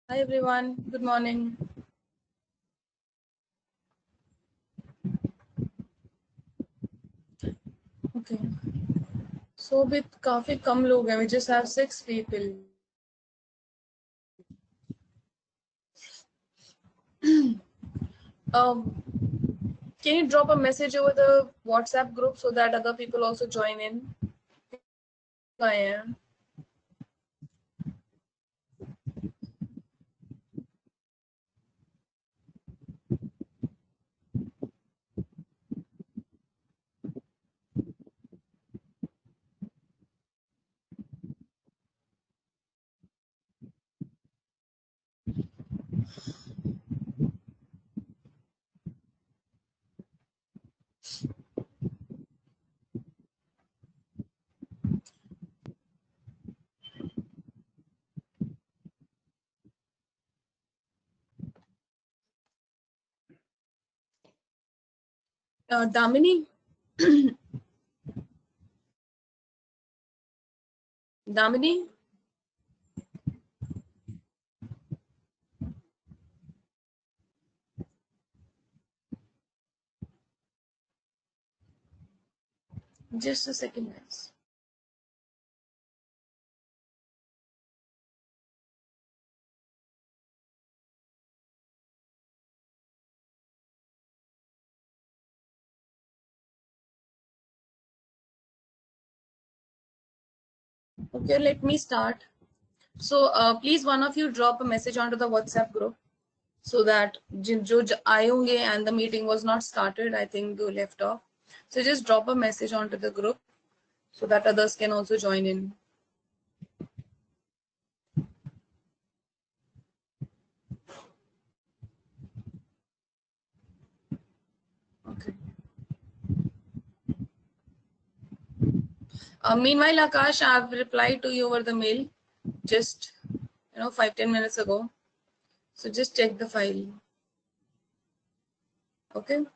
Hi everyone, good morning. Okay, so with काफी कम लोग हैं, we just have 6 people. Can you drop a message over the WhatsApp group so that other people also join in? I am. Damini? Damini? Just a second, guys. Okay, let me start. So please one of you drop a message onto the WhatsApp group so that जो आए होंगे and the meeting was not started, I think they left off. So just drop a message onto the group so that others can also join in. Okay. Meanwhile, Akash, I've replied to you over the mail just 5-10 minutes ago. So just check the file. Okay.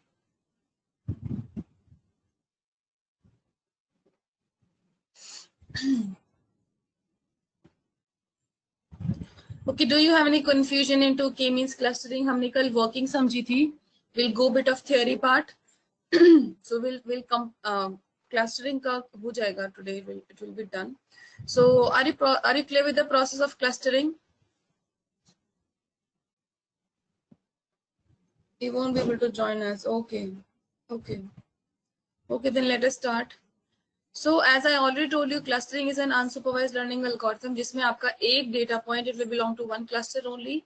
Okay. Do you have any confusion into k-means clustering? हमने कल working समझी थी. We'll go bit of theory part. So we'll come clustering का हो जाएगा today. It will be done. So are you clear with the process of clustering? You won't be able to join us. Okay. Okay. Okay. Then let us start. So as I already told you, clustering is an unsupervised learning algorithm जिसमें आपका एक data point, it will belong to one cluster only,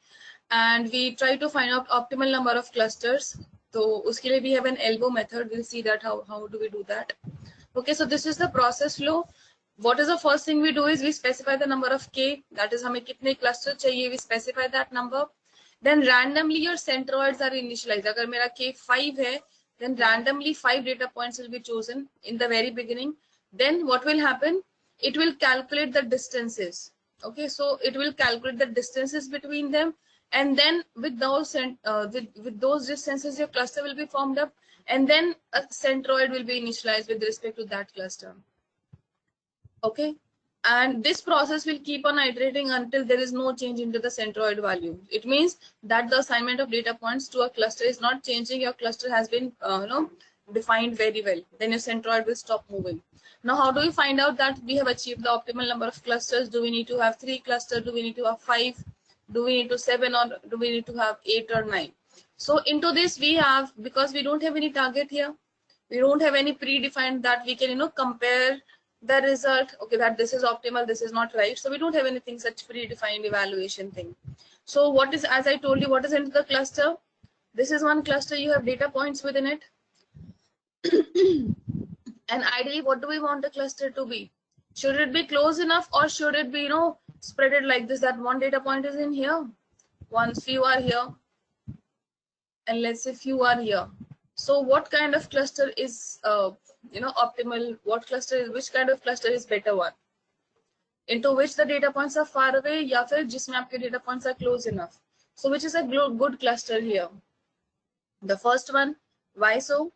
and we try to find out optimal number of clusters. तो उसके लिए we have an elbow method. We'll see that how do we do that. Okay, so this is the process flow. What is the first thing we do is we specify the number of k, that is हमें कितने cluster चाहिए, we specify that number. Then randomly your centroids are initialized. अगर मेरा k 5 है, then randomly 5 data points will be chosen in the very beginning. Then what will happen? It will calculate the distances. Okay, so it will calculate the distances between them, and then with those distances your cluster will be formed up, and then a centroid will be initialized with respect to that cluster. Okay, and this process will keep on iterating until there is no change into the centroid value. It means that the assignment of data points to a cluster is not changing. Your cluster has been defined very well. Then your centroid will stop moving. Now how do we find out that we have achieved the optimal number of clusters? Do we need to have 3 clusters? Do we need to have 5? Do we need to 7, or do we need to have 8 or 9? So into this we have, because we don't have any target here, we don't have any predefined that we can compare the result. Okay, that this is optimal, this is not right. So we don't have anything such predefined evaluation thing. So what is, as I told you, what is into the cluster? This is one cluster, you have data points within it. And ideally, what do we want the cluster to be? Should it be close enough, or should it be spread it like this, that one data point is in here, few are here, and let's say few are here. So what kind of cluster is optimal? What cluster is, which kind of cluster is better one? Into which the data points are far away, या फिर जिसमें आपके data points are close enough? So which is a good cluster here? The first one. Why so?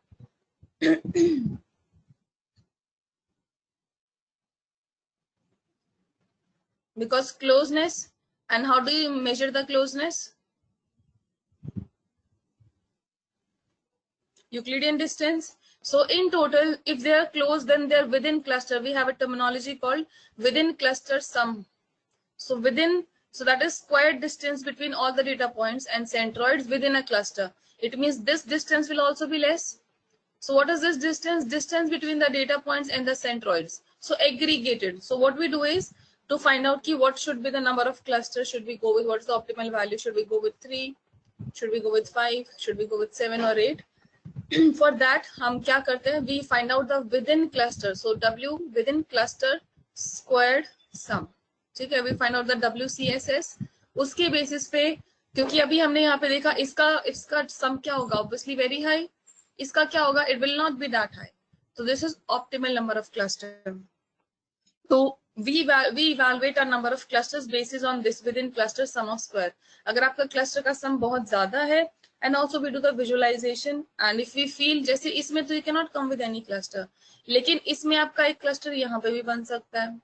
Because closeness. And how do you measure the closeness? Euclidean distance. So in total, if they are close, then they're within cluster. We have a terminology called within cluster sum. So so that is squared distance between all the data points and centroids within a cluster. It means this distance will also be less. So what is this distance? Distance between the data points and the centroids. So aggregated. So what we do is to find out what should be the number of clusters should we go with, what is the optimal value, should we go with 3, should we go with 5, should we go with 7 or 8. For that हम क्या करते हैं, we find out the within cluster. So W within cluster squared sum. ठीक है, we find out the WCSS. उसके basis पे, क्योंकि अभी हमने यहाँ पे देखा इसका सम क्या होगा, ऑब्वियसली वेरी हाई. इसका क्या होगा, it will not be that high. So this is optimal number of cluster. So we evaluate our number of clusters basis on this within cluster sum of square. अगर आपका cluster का sum बहुत ज्यादा है, and also we do the visualization, and if we feel जैसे इसमें तो you cannot come with any cluster, लेकिन इसमें आपका एक cluster यहाँ पे भी बन सकता है,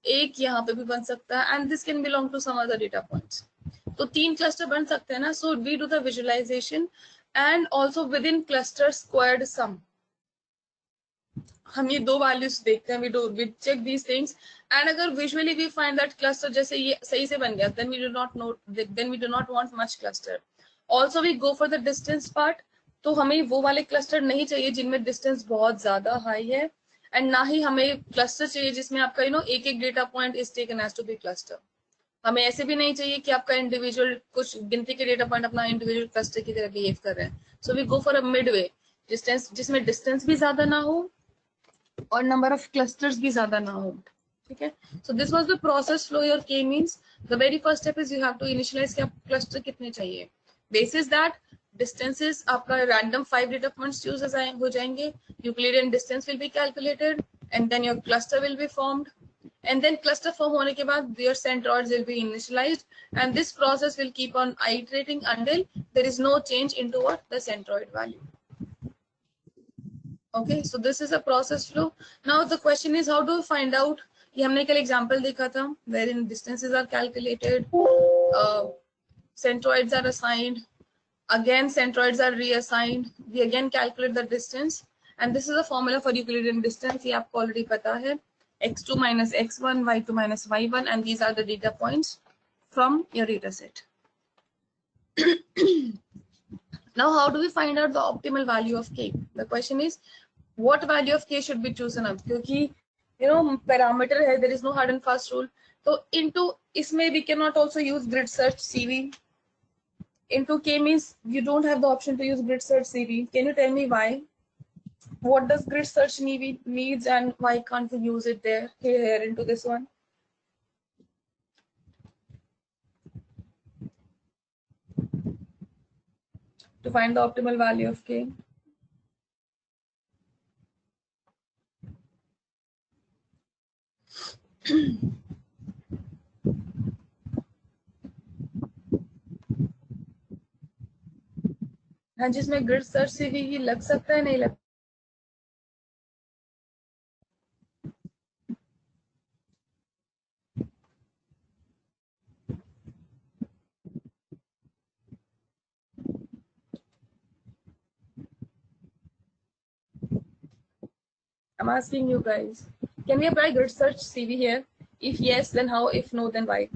एक यहाँ पे भी बन सकता है, and this can belong to some other data points. तो 3 cluster बन सकते हैं ना. So we do the visualization and also within cluster squared sum. हम ये दो वैल्यूज देखते हैं, we check these things, and अगर visually we find that cluster जैसे ये सही से बन गया, then we do not want much cluster. Also we go for the distance part. तो हमें वो वाले cluster नहीं चाहिए जिनमें distance बहुत ज्यादा high है, and ना ही हमें cluster चाहिए जिसमें आपका एक एक data point is taken as to be cluster. हमें ऐसे भी नहीं चाहिए कि आपका इंडिविजुअल कुछ गिनती के डेटा पॉइंट अपना इंडिविजुअल क्लस्टर की तरह बिहेव कर रहे हैं. So we go for a midway distance, जिसमें डिस्टेंस भी ज्यादा ना हो और नंबर ऑफ क्लस्टर्स भी ज्यादा ना हो. ठीक है. So this was the process flow. Your K means the very first step is you have to initialize कि आप क्लस्टर कितने चाहिए. बेसिस दैट डिस्टेंसेस आपका रैंडम 5 डेटा पॉइंट्स यूज हो जाएंगे. Euclidean distance will be calculated and then your cluster will be formed. And then cluster form होने के बाद their centroids will be initialized, and this process will keep on iterating until there is no change into what the centroid value. Okay, so this is a process flow. Now the question is how do we find out. ये हमने कल example देखा था wherein distances are calculated, centroids are assigned, again centroids are reassigned, we again calculate the distance, and this is a formula for Euclidean distance. ये आपको already पता है. x2 minus x1, y2 minus y1, and these are the data points from your data set. Now how do we find out the optimal value of k? The question is what value of k should be chosen up, क्योंकि parameter है, there is no hard and fast rule. So into इसमें we cannot also use grid search CV. Into k means you don't have the option to use grid search CV. Can you tell me why? What does grid search needs and why can't we use it there here into this one? To find the optimal value of k. हाँ, जिसमें grid search से भी लग सकता है, नहीं लगता. I'm asking you guys, can we apply grid search CV here? If yes, then how? If no, then why?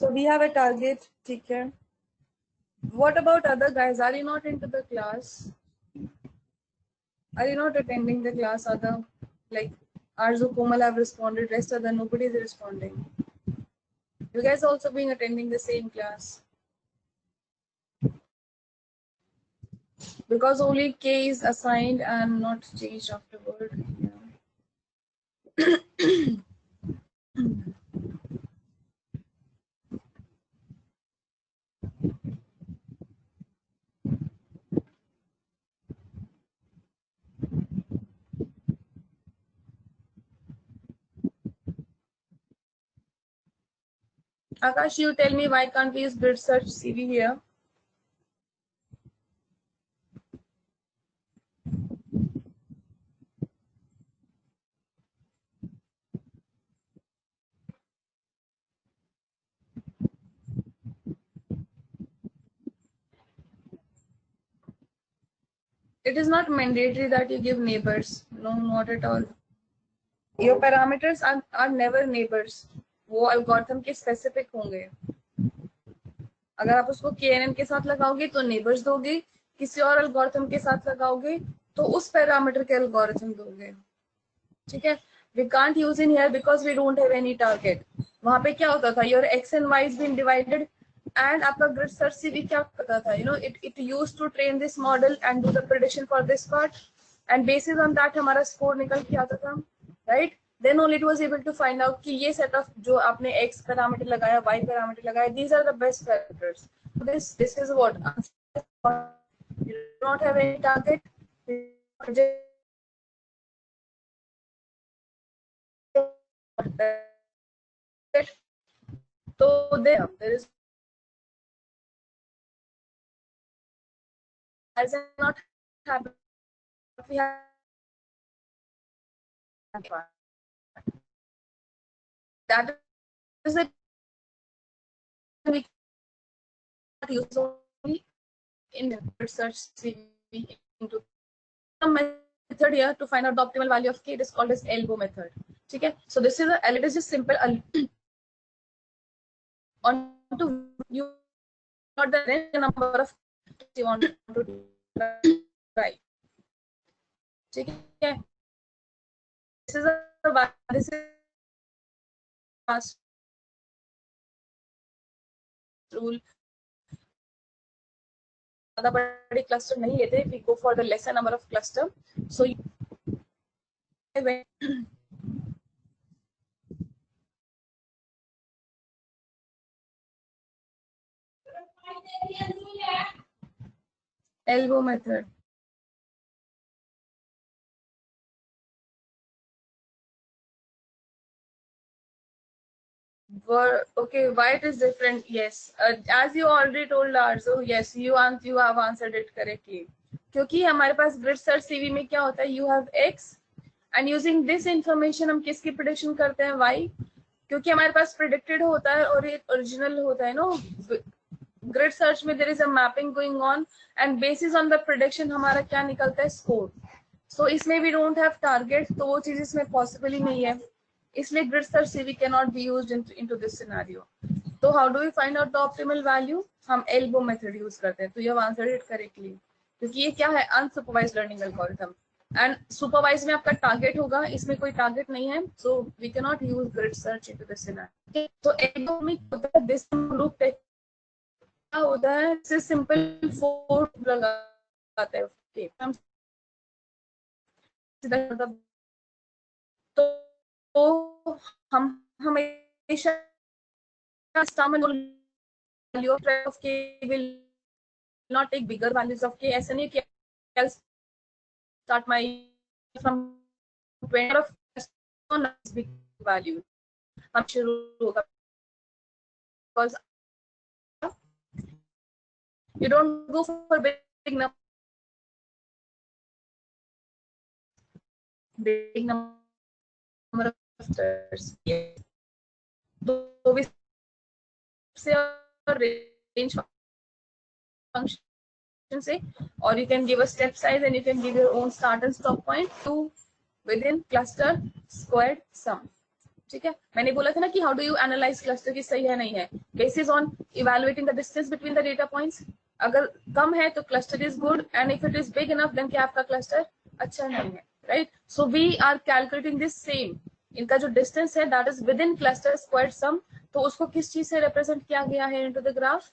So we have a target, okay? What about other guys? Are you not into the class? Are you not attending the class? Other, like Arzu, Komal have responded, rest other nobody is responding. You guys also being attending the same class? Because only k is assigned and not changed afterward. Yeah. Akash, you tell me why can't we use grid search CV here? It is not mandatory that you give neighbors. No, not at all. Your parameters are never neighbors. वो algorithm के specific होंगे. अगर आप उसको KNN के साथ लगाओगे तो neighbors दोगे, किसी और algorithm के साथ लगाओगे तो उस parameter के algorithm दोगे. ठीक है? We can't use in here because we don't have any target. वहाँ पे क्या होता था? Your x and y is being divided, and आपका grid search CV क्या करता था? You know, it used to train this model and do the prediction for this part, and basis on that हमारा score निकल के आता था, right? Then only it was able to find out कि ये set of जो आपने x parameter लगाया, y parameter लगाया, these are the best parameters. This is what you do not have any target. So there is as not happen. We have that is it. We use only in research CV into some method here to find out the optimal value of k. It is called as elbow method. Okay, so this is it is just simple. On to you not the number of you want to try. Okay, this is fast rule. ज़्यादा बड़े cluster नहीं लेते. We go for the lesser number of cluster. So elbow method. Okay, why it is different? Yes, as you already told Arzu, yes, you have answered it correctly. क्योंकि हमारे पास grid search CV में क्या होता है? You have X, and using this information हम किसकी prediction करते हैं? Y, क्योंकि हमारे पास predicted होता है और एक original होता है, no? Grid search में there is a mapping going on, and basis on the prediction हमारा क्या निकलता है? Score. So इसमें we don't have target, तो वो चीज इसमें possible ही नहीं है. इसलिए grid search CV cannot be used into this scenario. So how do we find out the optimal value? हम elbow method use करते हैं. तो you have answered it correctly. क्योंकि ये क्या है? Unsupervised learning algorithm. And supervised में आपका target होगा, इसमें कोई target नहीं है. So we cannot use grid search into this scenario. Okay. So elbow में होता है this group क्या होता है? इससे simple 4 लगाता है. Okay. तो हम हमेशा value of k will not take bigger values of k. ऐसा नहीं कि I'll start my from 20 of big value. हम शुरू होगा because you don't go for big number of clusters. So we say a range function say, or you can give a step size and you can give your own start and stop point to within cluster squared sum. ठीक है, मैंने बोला था ना कि how do you analyze cluster की सही है नहीं है, basis on evaluating the distance between the data points. अगर कम है तो cluster is good, and if it is big enough then क्या आपका cluster अच्छा नहीं है, right? So we are calculating this same. इनका जो distance है that is within cluster squared sum, तो उसको किस चीज से represent किया गया है into the graph?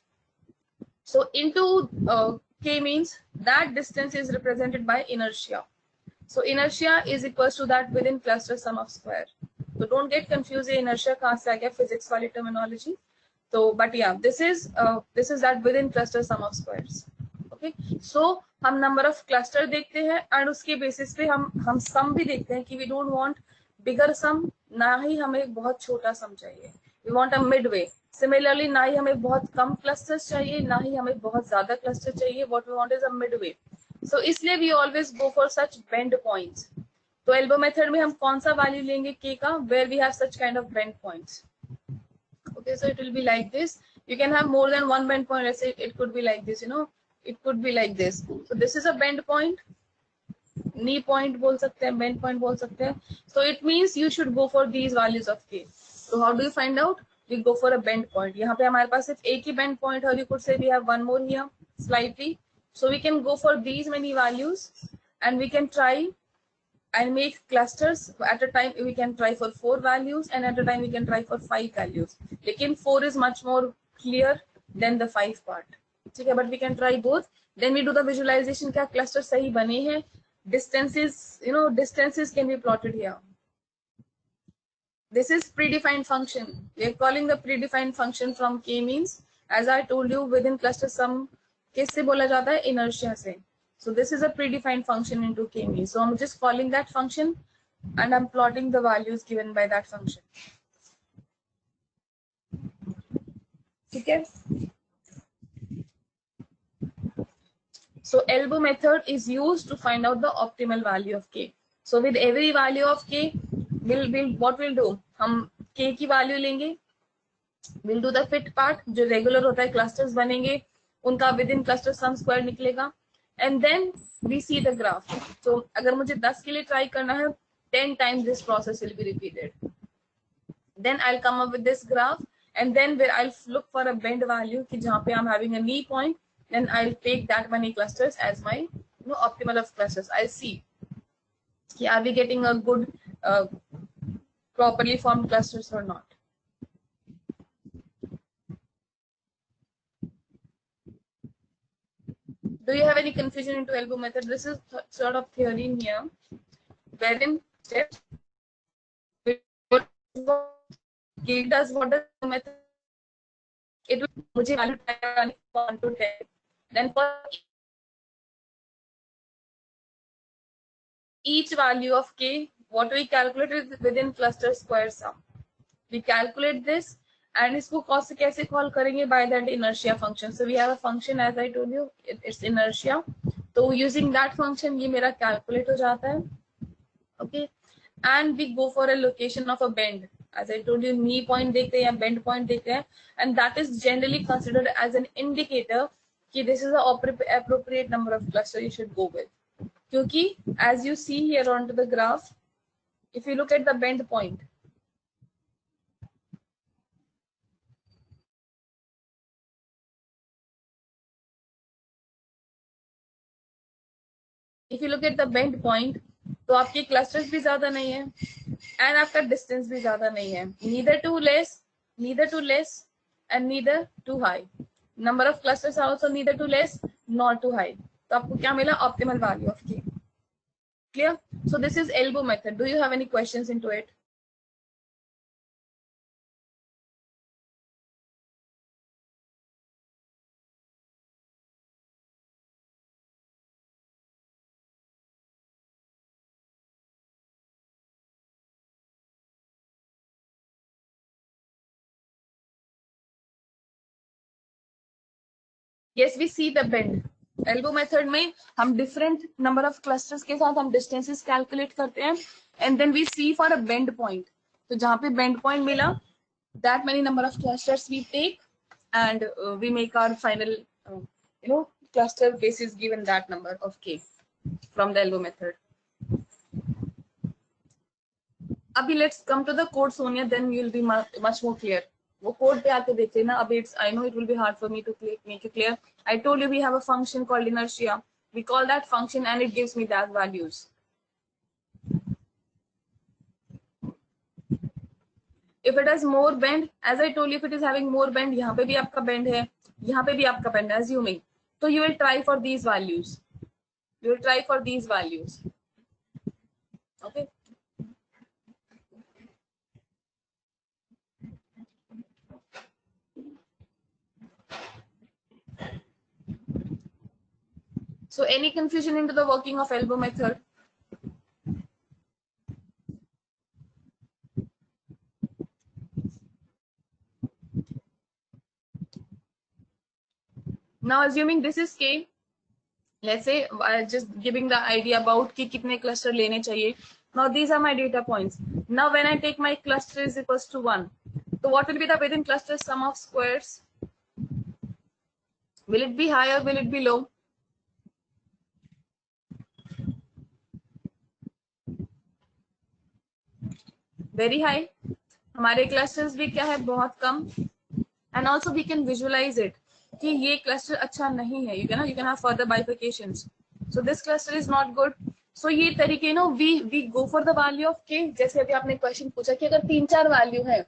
So into k means that distance is represented by inertia. So inertia is equals to that within cluster sum of square. So don't get confused, ये inertia कहाँ से आ गया physics वाली terminology. So but yeah, this is that within cluster sum of squares. Okay, so हम number of cluster देखते हैं and उसके basis पे हम sum भी देखते हैं कि we don't want bigger sum, ना ही हमें बहुत छोटा sum चाहिए. We want a midway. Similarly, ना ही हमें बहुत कम clusters चाहिए, ना ही हमें बहुत ज़्यादा cluster चाहिए. What we want is a midway. So इसलिए we always go for such bend points. तो elbow method में हम कौन सा value लेंगे k का, where we have such kind of bend points. Okay, so it will be like this. You can have more than one bend point. Let's say it could be like this, you know, it could be like this. So this is a bend point. Knee point बोल सकते हैं, bend point बोल सकते हैं. So it means you should go for these values of k. So how do you find out? We go for a bend point. यहाँ पे हमारे पास सिर्फ एक ही bend point है, or you could say we have one more here slightly. So we can go for these many values and we can try and make clusters. At a time we can try for 4 values and at a time we can try for 5 values. Lekin 4 is much more clear than the 5 part. Okay, but we can try both. Then we do the visualization, क्या cluster सही बने हैं. Distances, you know, distances can be plotted here. This is predefined function. We are calling the predefined function from k means, as I told you, within cluster sum किससे बोला जाता है, inertia से. So this is a predefined function into k means. So I'm just calling that function and I'm plotting the values given by that function. Okay. So elbow method is used to find out the optimal value of k. So with every value of k, what we'll do? हम k की value लेंगे. We'll do the fit part, जो regular होता है, clusters बनेंगे, उनका within cluster sum square निकलेगा. And then we see the graph. So अगर मुझे 10 के लिए try करना है, 10 times this process will be repeated. Then I'll come up with this graph, and then where I'll look for a bend value कि जहाँ पे I'm having a knee point, then I'll take that many clusters as my optimal of clusters. I'll see, are we getting a good properly formed clusters or not. Do you have any confusion into elbow method? This is sort of theory in here, wherein steps does what does the method. It will मुझे value 1 to 10. Then for each value of k, what we calculate is within cluster square sum. We calculate this and इसको कौन से कैसे call करेंगे, by that inertia function. So we have a function, as I told you, it's inertia. So using that function ये मेरा calculate हो जाता है. Okay, and we go for a location of a bend. As I told you, knee point देखते हैं या bend point देखते हैं, and that is generally considered as an indicator कि this is the appropriate number of cluster you should go with. क्योंकि as you see here onto the graph, if you look at the bend point, तो आपके clusters भी ज्यादा नहीं है and आपका distance भी ज्यादा नहीं है. Neither too less and neither too high. Number of clusters are also neither too less nor too high. तो आपको क्या मिला, optimal value of K. Clear? So this is elbow method. Do you have any questions into it? Yes, we see the bend. Elbow method में हम different number of clusters के साथ हम distances calculate करते हैं and then we see for a bend point. तो जहां पे बेंड पॉइंट मिला, that many number of clusters we take and we make our final cluster basis given that number of k from the elbow method. Abhi let's come to the code, Sonia, then you'll be much more clear. वो code पे आके देख लेना. अभी I know it will be hard for me to make it clear. I told you we have a function called inertia. We call that function and it gives me that values. If it has more bend, as I told you, if it is having more bend, यहाँ पे भी आपका bend है, यहाँ पे भी आपका bend है, assuming. So you will try for these values. You will try for these values. Okay. So any confusion into the working of elbow method? Now assuming this is K, let's say just giving the idea about कि कितने cluster लेने चाहिए. Now these are my data points. Now when I take my cluster is equals to 1. So what will be the within cluster sum of squares? Will it be high or will it be low? Very high. हमारे clusters भी क्या है बहुत कम. And also we can visualize it कि ये cluster अच्छा नहीं है. You can have further bifurcations. So this cluster is not good. So ये तरीके we go for the value of k. जैसे अभी आपने क्वेश्चन पूछा कि अगर 3-4 वैल्यू है,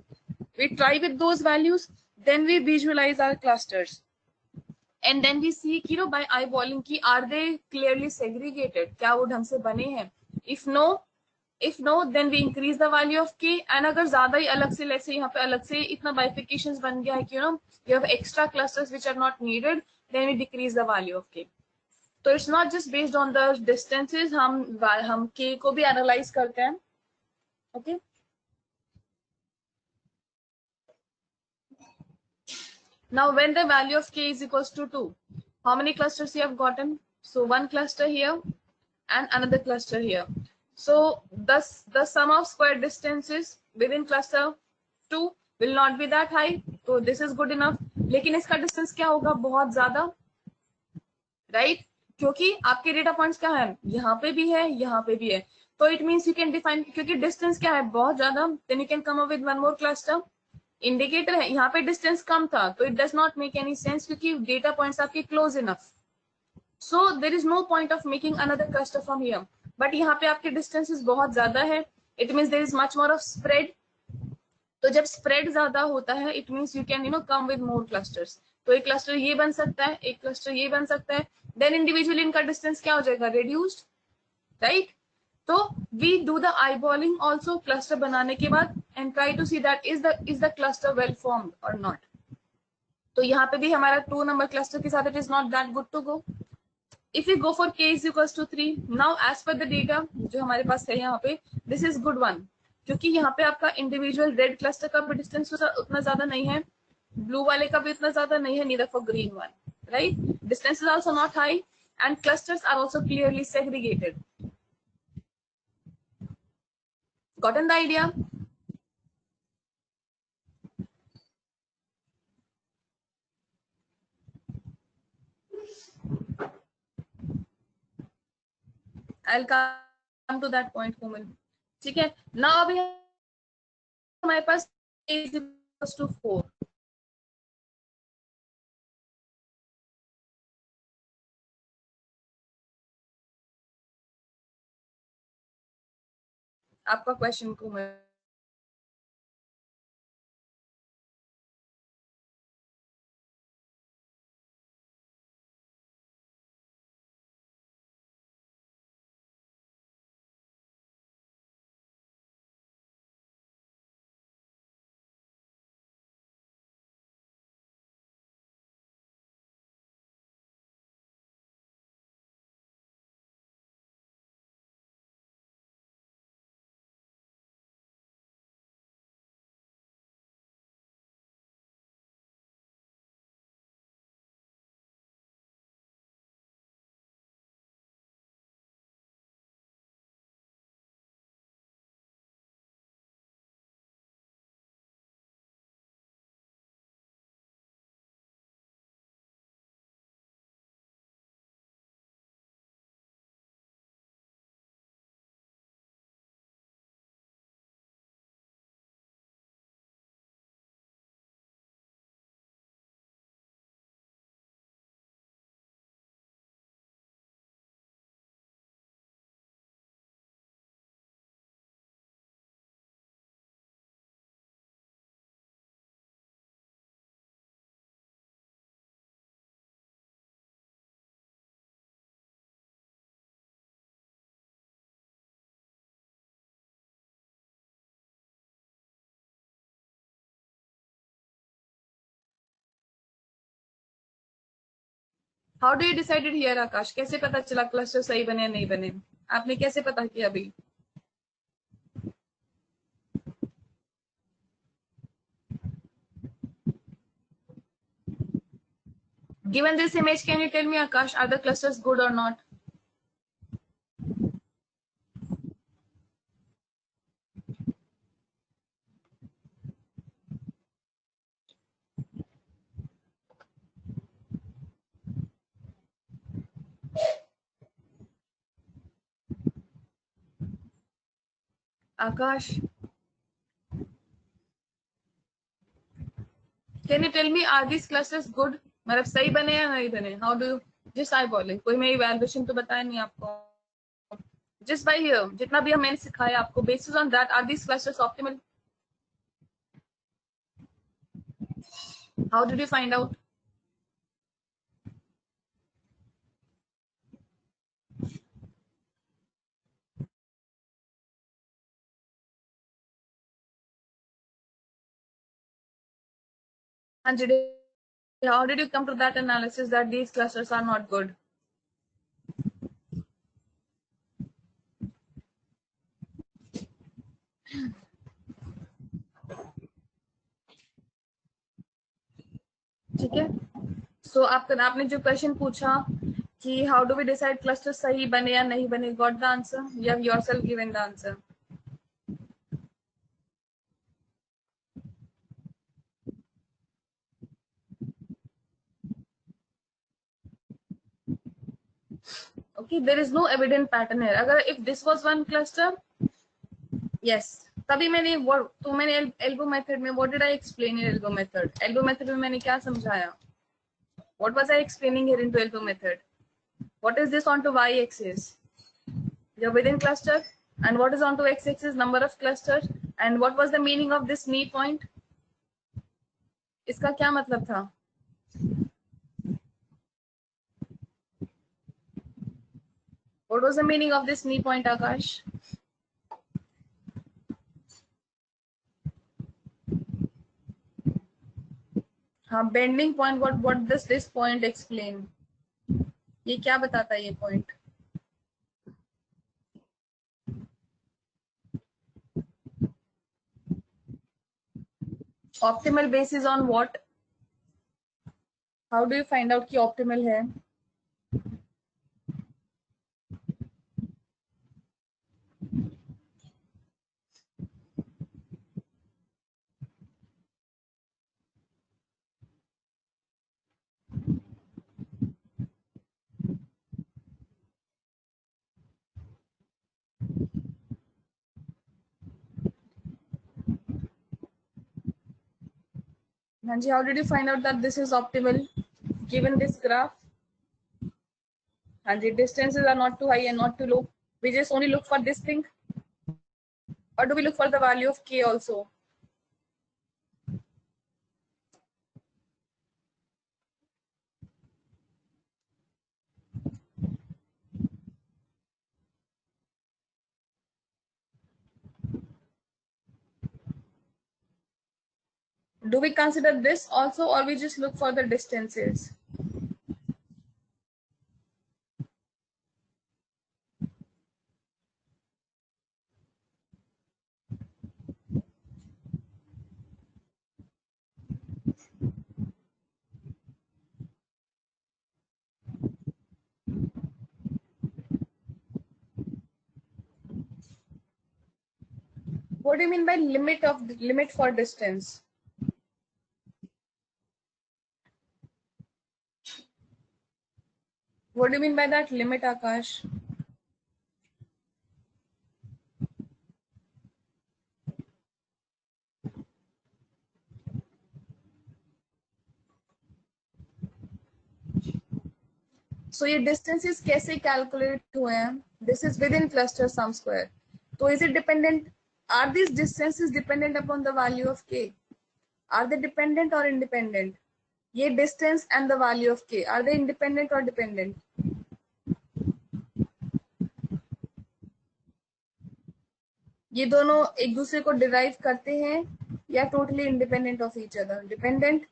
we try with those values, then we visualize our clusters, and then we see कि by eyeballing कि are they clearly segregated, क्या वो ढंग से बने हैं. If no, then we increase the value of k. And अगर ज्यादा ही अलग से, let's say यहाँ पे अलग से इतना bifurcations बन गया है कि you have extra clusters which are not needed, then we decrease the value of k. तो it's not just based on the distances, हम k को भी analyze करते हैं. Okay. Now when the value of k is equals to 2, how many clusters you have gotten? So one cluster here and another cluster here. So thus the sum of square distances within cluster 2 will not be that high. So this is good enough. लेकिन इसका distance क्या होगा? बहुत ज्यादा, right? क्योंकि आपके data points क्या है? यहाँ पे भी है, यहाँ पे भी है. तो it means you can define, क्योंकि distance क्या है? बहुत ज्यादा. Then you can come up with one more cluster. Indicator है, यहाँ पे डिस्टेंस कम था, तो it does not make any sense क्योंकि डेटा पॉइंट्स आपके close enough. So there is no point of making another cluster from here. But यहाँ पे आपके डिस्टेंसेस बहुत ज्यादा है. It means there is much more of spread. तो जब स्प्रेड ज्यादा होता है, it means you can come with more clusters. तो एक क्लस्टर ये बन सकता है, एक क्लस्टर ये बन सकता है. देन इंडिविजुअली इनका डिस्टेंस क्या हो जाएगा? Reduced, right? तो we do the eyeballing also cluster बनाने के बाद and try to see that is the cluster well formed or not. तो यहाँ पे भी हमारा 2 number cluster के साथ it is not that good to go. If we go for k is equals to 3, now as per the data जो हमारे पास है यहाँ पे, this is good one, क्योंकि यहाँ पे आपका इंडिविजुअल रेड क्लस्टर का भी डिस्टेंस उतना ज्यादा नहीं है, ब्लू वाले का भी उतना ज्यादा नहीं है, neither for green one, right? Distance is also not high and clusters are also clearly segregated. Gotten the idea? I'll come to that point, Komal. ठीक है. Now अभी हमारे पास is equals to 4. आपका question Komal. How do you decided here Akash? कैसे पता चला cluster सही बने या नहीं बने? आपने कैसे पता किया अभी? Given this image, can you tell me, Akash, are the clusters good or not? Akash, can you tell me, are these clusters good? मतलब सही बने या नहीं बने? How do you just eyeballing? कोई मैं evaluation तो बताया नहीं आपको. Just by here, जितना भी मैंने सिखाया आपको, basis on that, are these clusters optimal? How did you find out? And how did you come to that analysis that these clusters are not good? ठीक है. So आपने जो क्वेश्चन पूछा कि how do we decide cluster सही बने या नहीं बने, got the answer? You have yourself given the answer. Okay, there is no evident pattern here. अगर if this was one cluster, yes, तभी मैंने तो मैंने elbow method में what did I explain in elbow method? Elbow method में मैंने क्या समझाया? What was I explaining here into elbow method? What is this onto y-axis? You're within cluster, and what is onto x-axis? Number of clusters. And what was the meaning of this knee point? इसका क्या मतलब था? What was the meaning of this knee point, Akash? हाँ, bending point. What does this point explain? ये क्या बताता है ये point? Optimal basis on what? How do you find out कि optimal है? Hanji, how did you find out that this is optimal given this graph? Hanji, distances are not too high and not too low. We just only look for this thing, or do we look for the value of k also? Do we consider this also, or we just look for the distances? What do you mean by limit for distance? What do you mean by that limit, Akash? So ये distances कैसे calculate हुए हैं? This is within cluster sum square. So is it dependent? Are these distances dependent upon the value of k? Are they dependent or independent? ये distance and the value of k, are they independent or dependent? ये दोनों एक दूसरे को derive करते हैं या totally independent of each other? Dependent.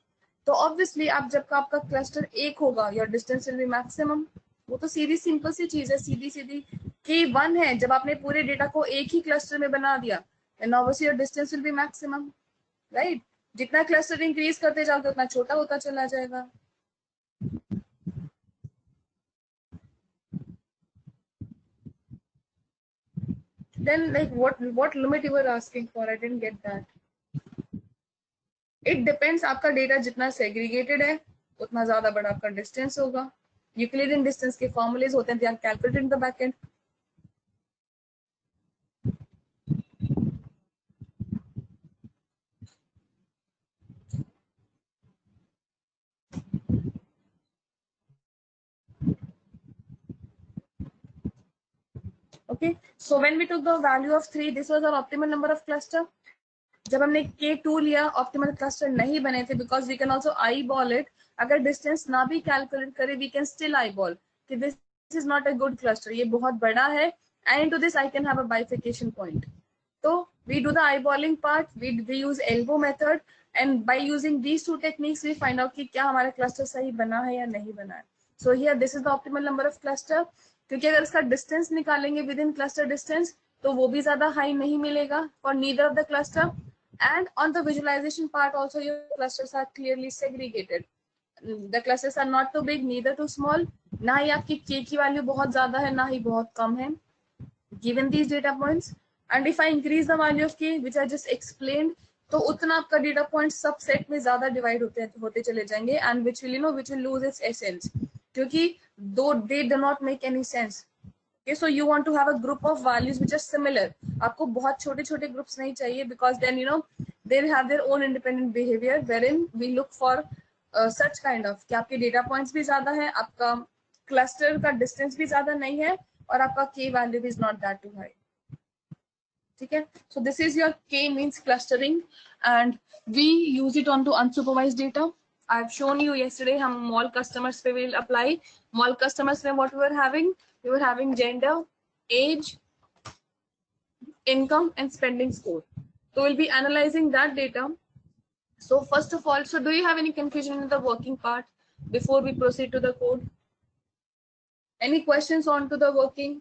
तो ऑब्वियसली आप जब का आपका क्लस्टर एक होगा, your distance will be maximum. वो तो सीधी सिंपल सी चीज है, सीधी सीधी कि 1 है। जब आपने पूरे डेटा को एक ही क्लस्टर में बना दिया, then obviously your distance will be maximum, right. जितना क्लस्टर इंक्रीज करते जाओगे उतना छोटा होता चला जाएगा। Then like what limit you were asking for? I didn't get that. It depends, आपका डेटा जितना सेग्रीगेटेड है उतना ज्यादा बड़ा आपका डिस्टेंस होगा। यूक्लिडियन डिस्टेंस के फॉर्मूलेज होते हैं, they are calculated in the back end. Okay, so when we took the value of 3, this was our optimal number of cluster. जब हमने K2 लिया, ऑप्टिमल क्लस्टर नहीं बने थे, because we can also eyeball it. अगर distance ना भी calculate करे, we can still eyeball कि this is not a good cluster, ये बहुत बड़ा है, and into this I can have a bifurcation point. तो we do the eyeballing part, we use elbow method, and by using these two techniques we find out कि क्या हमारा cluster सही बना है या नहीं बना है। So here this is the optimal number of cluster, क्योंकि अगर इसका डिस्टेंस निकालेंगे विद इन क्लस्टर डिस्टेंस, तो वो भी ज्यादा हाई नहीं मिलेगा for neither of the cluster. And on the visualization part also, your clusters are clearly segregated. The clusters are not too big, neither too small. ना ही आपकी k की value बहुत ज्यादा है, ना ही बहुत कम है। Given these data points, and if I increase the value of k, which I just explained, तो उतना आपका डेटा पॉइंट सब सेट में ज्यादा डिवाइड होते चले जाएंगे, and which will which will lose its essence, क्योंकि दो they do not make any sense. Okay, so you want to have a group of values which are similar. आपको बहुत छोटे छोटे ग्रुप्स नहीं चाहिए, because then they have their own independent behavior, wherein we look for such kind of कि आपके data points भी ज्यादा है, आपका क्लस्टर का डिस्टेंस भी ज्यादा नहीं है, और आपका k value is not that too high. ठीक है, so this is your k means clustering, and we use it onto unsupervised data. I've shown you yesterday हम mall customers पे will apply. Mall customers में what we were having gender, age, income, and spending score. So we'll be analyzing that data. So first of all, so do you have any confusion in the working part before we proceed to the code? Any questions on to the working?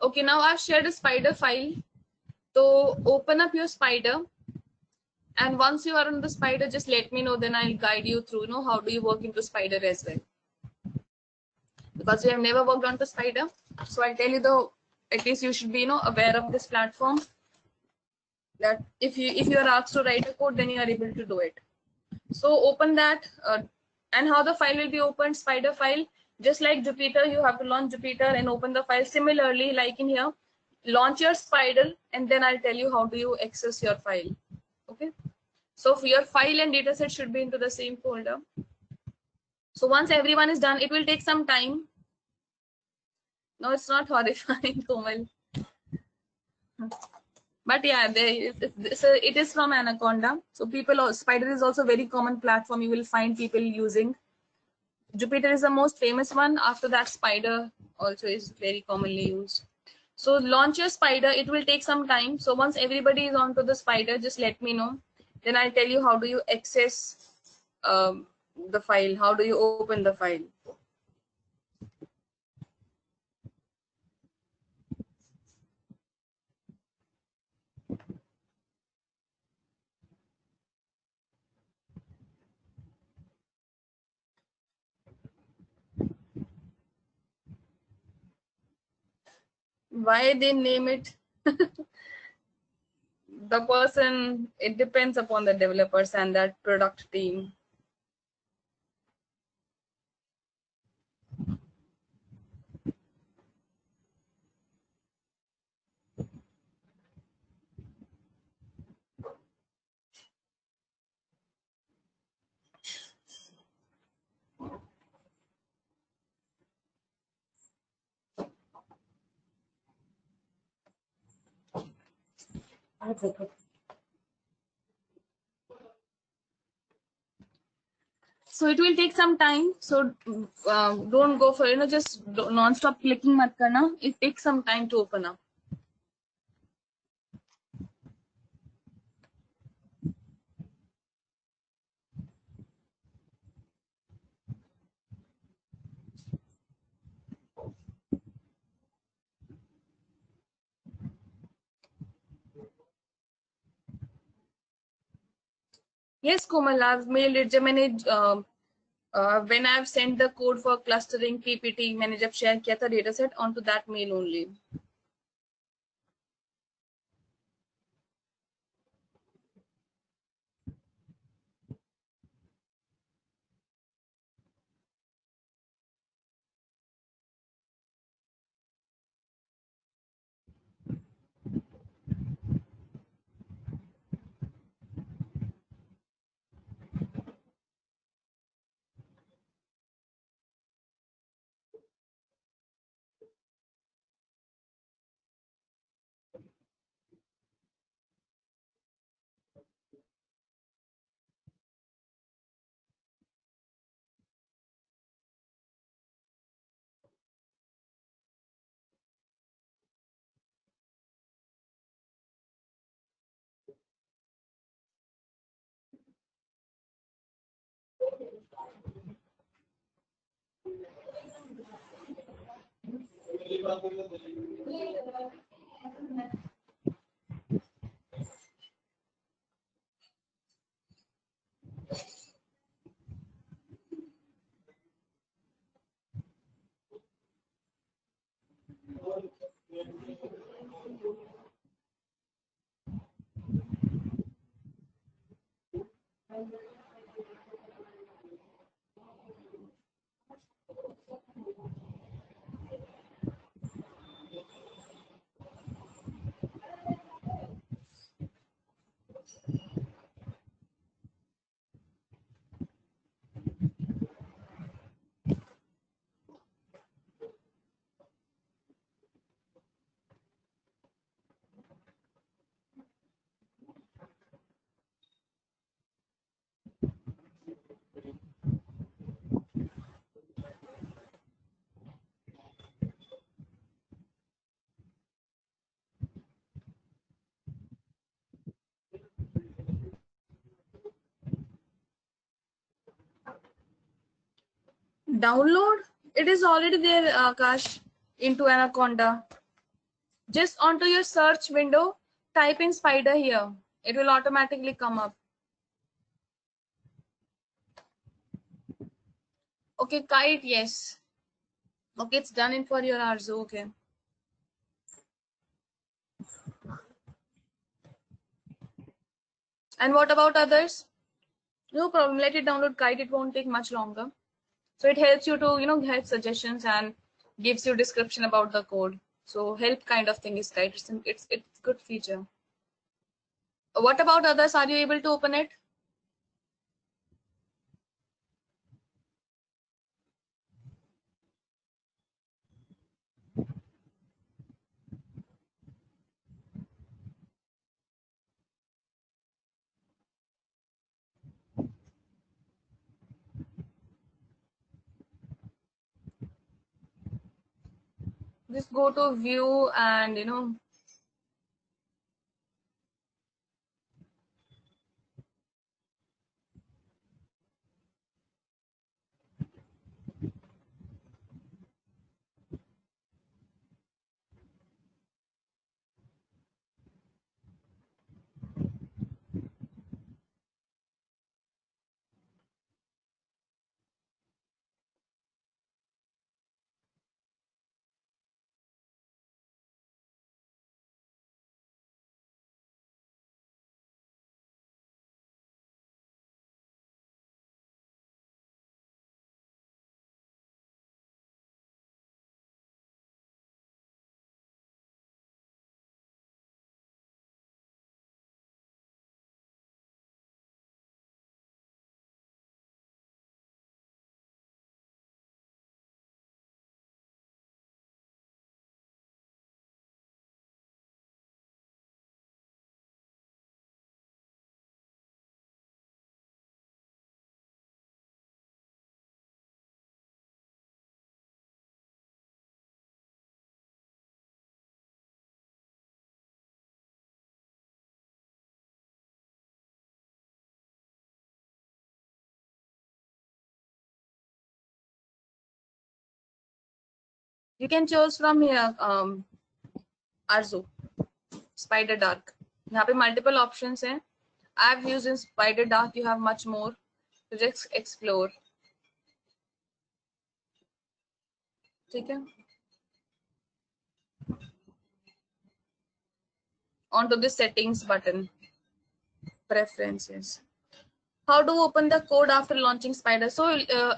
Okay, now I've shared a spider file. So open up your spider, and once you are on the spider, just let me know, then I'll guide you through, how do you work into spider as well. Because we have never worked on the spider, so I'll tell you at least you should be aware of this platform, that if you are asked to write a code, then you are able to do it. So open that, and how the file will be opened, spider file, just like Jupyter, you have to launch Jupyter and open the file. Similarly, like in here, launch your spider, and then I'll tell you how do you access your file. Okay, so for your file and dataset should be into the same folder. So once everyone is done, it will take some time. No, it's not horrifying, Komal. But yeah, so it is from Anaconda. So spider is also very common platform you will find people using. Jupyter is the most famous one. After that, spider also is very commonly used. So launch your spider. It will take some time. So once everybody is onto the spider, just let me know. Then I'll tell you how do you access the file. How do you open the file? Why they name it? The person, it depends upon the developers and that product team. So it will take some time. So don't go for just non-stop clicking mat karna. It takes some time to open up. Yes, Komal, I've mailed it. जब मैंने when I've sent the code for clustering PPT, मैंने जब share किया था data set onto that mail only. Download. It is already there, Akash, into Anaconda. Just onto your search window, type in spider here. It will automatically come up. Okay, kite, yes. Okay, it's done in for your Arzu. Okay. And what about others? No problem. Let it download kite. It won't take much longer. So it helps you to, get suggestions and gives you description about the code. So help kind of thing is kite. It's good feature. What about others? Are you able to open it? Just go to view and You can choose from here, Arzu, Spider Dark. यहाँ पे multiple options हैं. I've used in Spider Dark. You have much more to just explore. ठीक है. Onto the settings button. Preferences. How to open the code after launching Spider? So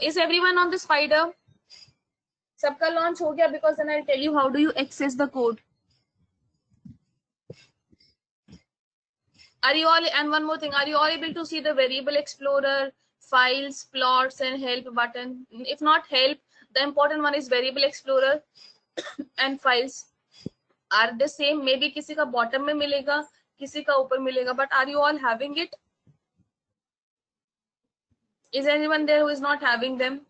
is everyone on the Spider? सबका launch हो गया, because then I'll tell you how do you access the code. Are you all, and one more thing, are you all able to see the variable explorer, files, plots, and help button? If not help, the important one is variable explorer and files are the same. Maybe किसी का bottom में मिलेगा, किसी का ऊपर मिलेगा, but are you all having it? Is anyone there who is not having them?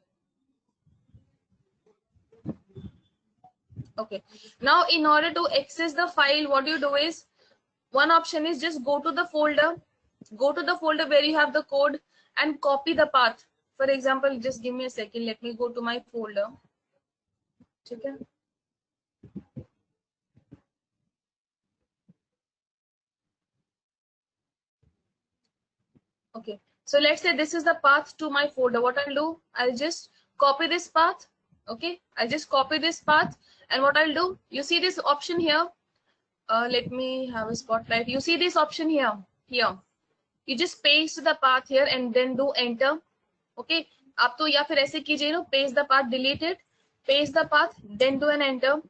Okay. Now, in order to access the file, what you do is, one option is just go to the folder where you have the code and copy the path. For example, just give me a second. Let me go to my folder. Okay. Okay. So let's say this is the path to my folder. What I'll do, I'll just copy this path. Okay. I'll just copy this path. And what I'll do, you see this option here. Let me have a spotlight. You see this option here. You just paste the path here and then do enter. Okay. आप तो या फिर ऐसे कीजिए ना, paste the path, delete it, paste the path, then do an enter.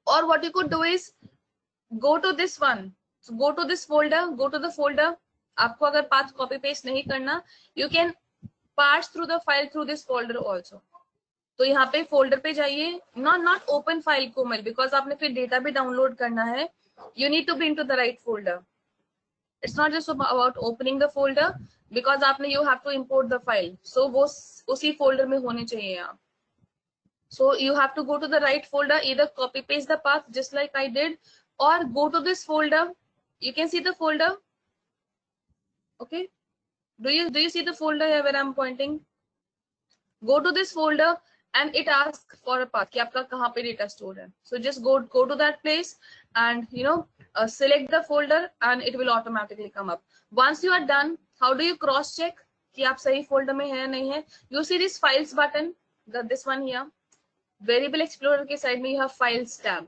Or what you could do is go to this one. So go to this folder, go to the folder. आपको अगर path copy paste नहीं करना, you can parse through the file through this folder also. तो यहाँ पे folder पे जाइए, not open file Komal, because आपने फिर डेटा भी डाउनलोड करना है. You need to be into the right folder. It's not just about opening the folder, because आपने you have to import the file. So वो उसी folder में होने चाहिए आप. So you have to go to the right folder, either copy paste the path just like I did, or go to this folder. You can see the folder. Okay. Do you see the folder here where I'm pointing? Go to this folder and it asks for a path कि आपका कहाँ पे data stored है. So just go to that place and select the folder and it will automatically come up. Once you are done, how do you cross check कि आप सही folder में है या नहीं है? You see this files button, this one here. Variable Explorer के side में you have files tab.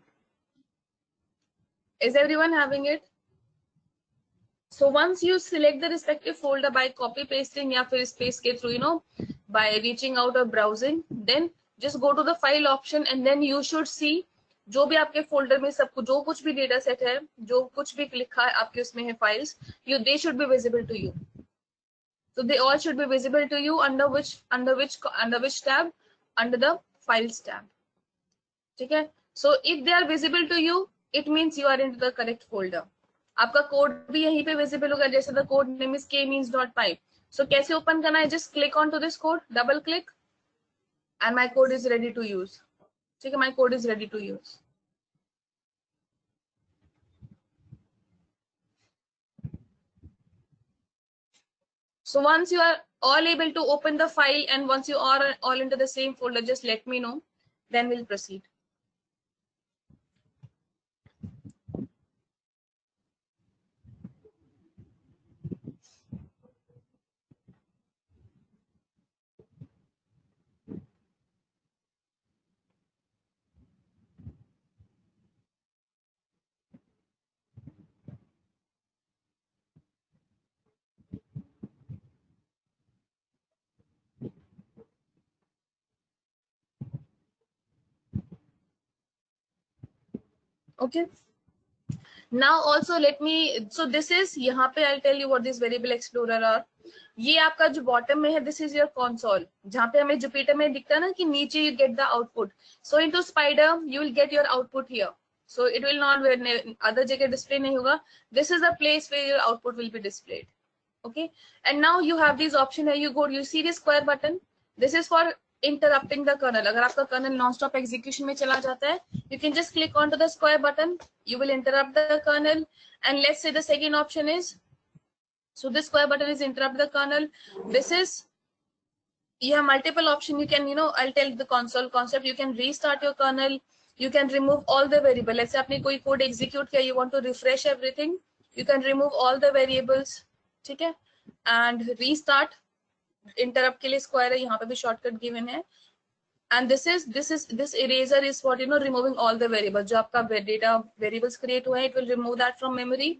Is everyone having it? So once you select the respective folder by copy pasting या फिर space के through by reaching out or browsing, then just go to the file option and then you should see जो भी आपके folder में सब कुछ जो कुछ भी data set है, जो कुछ भी लिखा है आपके उसमें है files, they should be visible to you. So they all should be visible to you under which tab? Under the files tab. ठीक है? So if they are visible to you, it means you are into the correct folder. आपका code भी यहीं पे visible होगा, जैसे the code name is k-means.py. So कैसे open करना है? Just click on to this code, double click, and my code is ready to use. ठीक है, my code is ready to use. So once you are all able to open the file and once you are all into the same folder, just let me know, then we'll proceed. Okay. Now also let me, so this is, यहाँ पे I'll tell you what this variable explorer are. ये आपका जो bottom में है, this is your console, जहाँ पे हमें जुपिटर में दिखता है ना कि नीचे you get the output. So into Spyder you will get your output here. So it will not other जगह डिस्प्ले नहीं होगा. This is the place where your output will be displayed. Okay, and now you have these option here. You see this square button. This is for interrupting the kernel. अगर आपका kernel non-stop execution में चला जाता है, you can just click onto the square button. You will interrupt the kernel. And let's say the second option is, so this square button is interrupt the kernel. This is you have multiple option. You can, I'll tell the console concept. You can restart your kernel. You can remove all the variable. Let's say आपने कोई code execute किया, you want to refresh everything. You can remove all the variables. ठीक है? And restart. Interrupt के लिए square है, यहाँ पे भी shortcut given है. And this eraser is what, removing all the variables. जो आपका data variables create हुआ है, it will remove that from memory.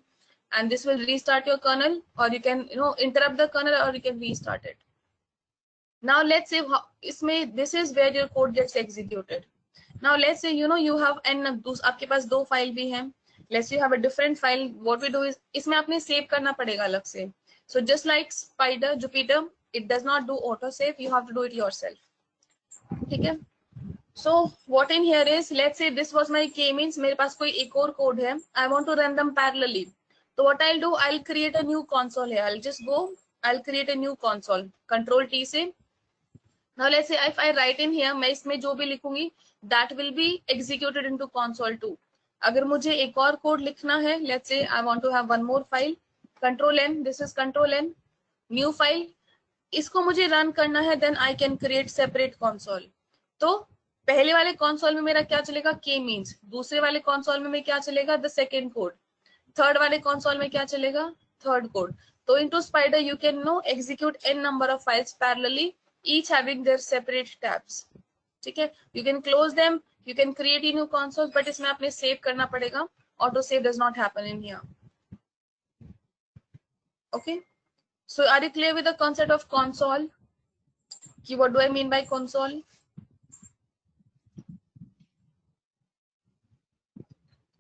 And this will restart your kernel, or you can, interrupt the kernel, or you can restart it. Now let's say this is where your code gets executed. Now let's say you have आपके पास दो file भी हैं. Let's say you have a different file. What we do is इसमें आपने save करना पड़ेगा अलग से. So just like Spider, Jupyter, it does not do auto save. You have to do it yourself. ठीक है? So what in here is, let's say this was my k-means. मेरे पास कोई एक और code है. I want to run them parallelly. So what I'll do, I'll create a new console here. I'll create a new console. Control T से. Now let's say if I write in here, मैं इसमें जो भी लिखूंगी, that will be executed into console 2. अगर मुझे एक और कोड लिखना है, let's say I want to have one more file, Control N, this is Control N, new file, इसको मुझे रन करना है, then I can create separate console. तो पहले वाले console में मेरा क्या चलेगा, k means. दूसरे वाले console में क्या चलेगा, the second code. थर्ड वाले console में क्या चलेगा, third code. तो into Spider you can execute n number of files parallelly, each having their separate tabs. ठीक है? You can close them, you can create new consoles, but इसमें आपने save करना पड़ेगा. Auto save does not happen in here. Okay? So are you clear with the concept of console? What do I mean by console?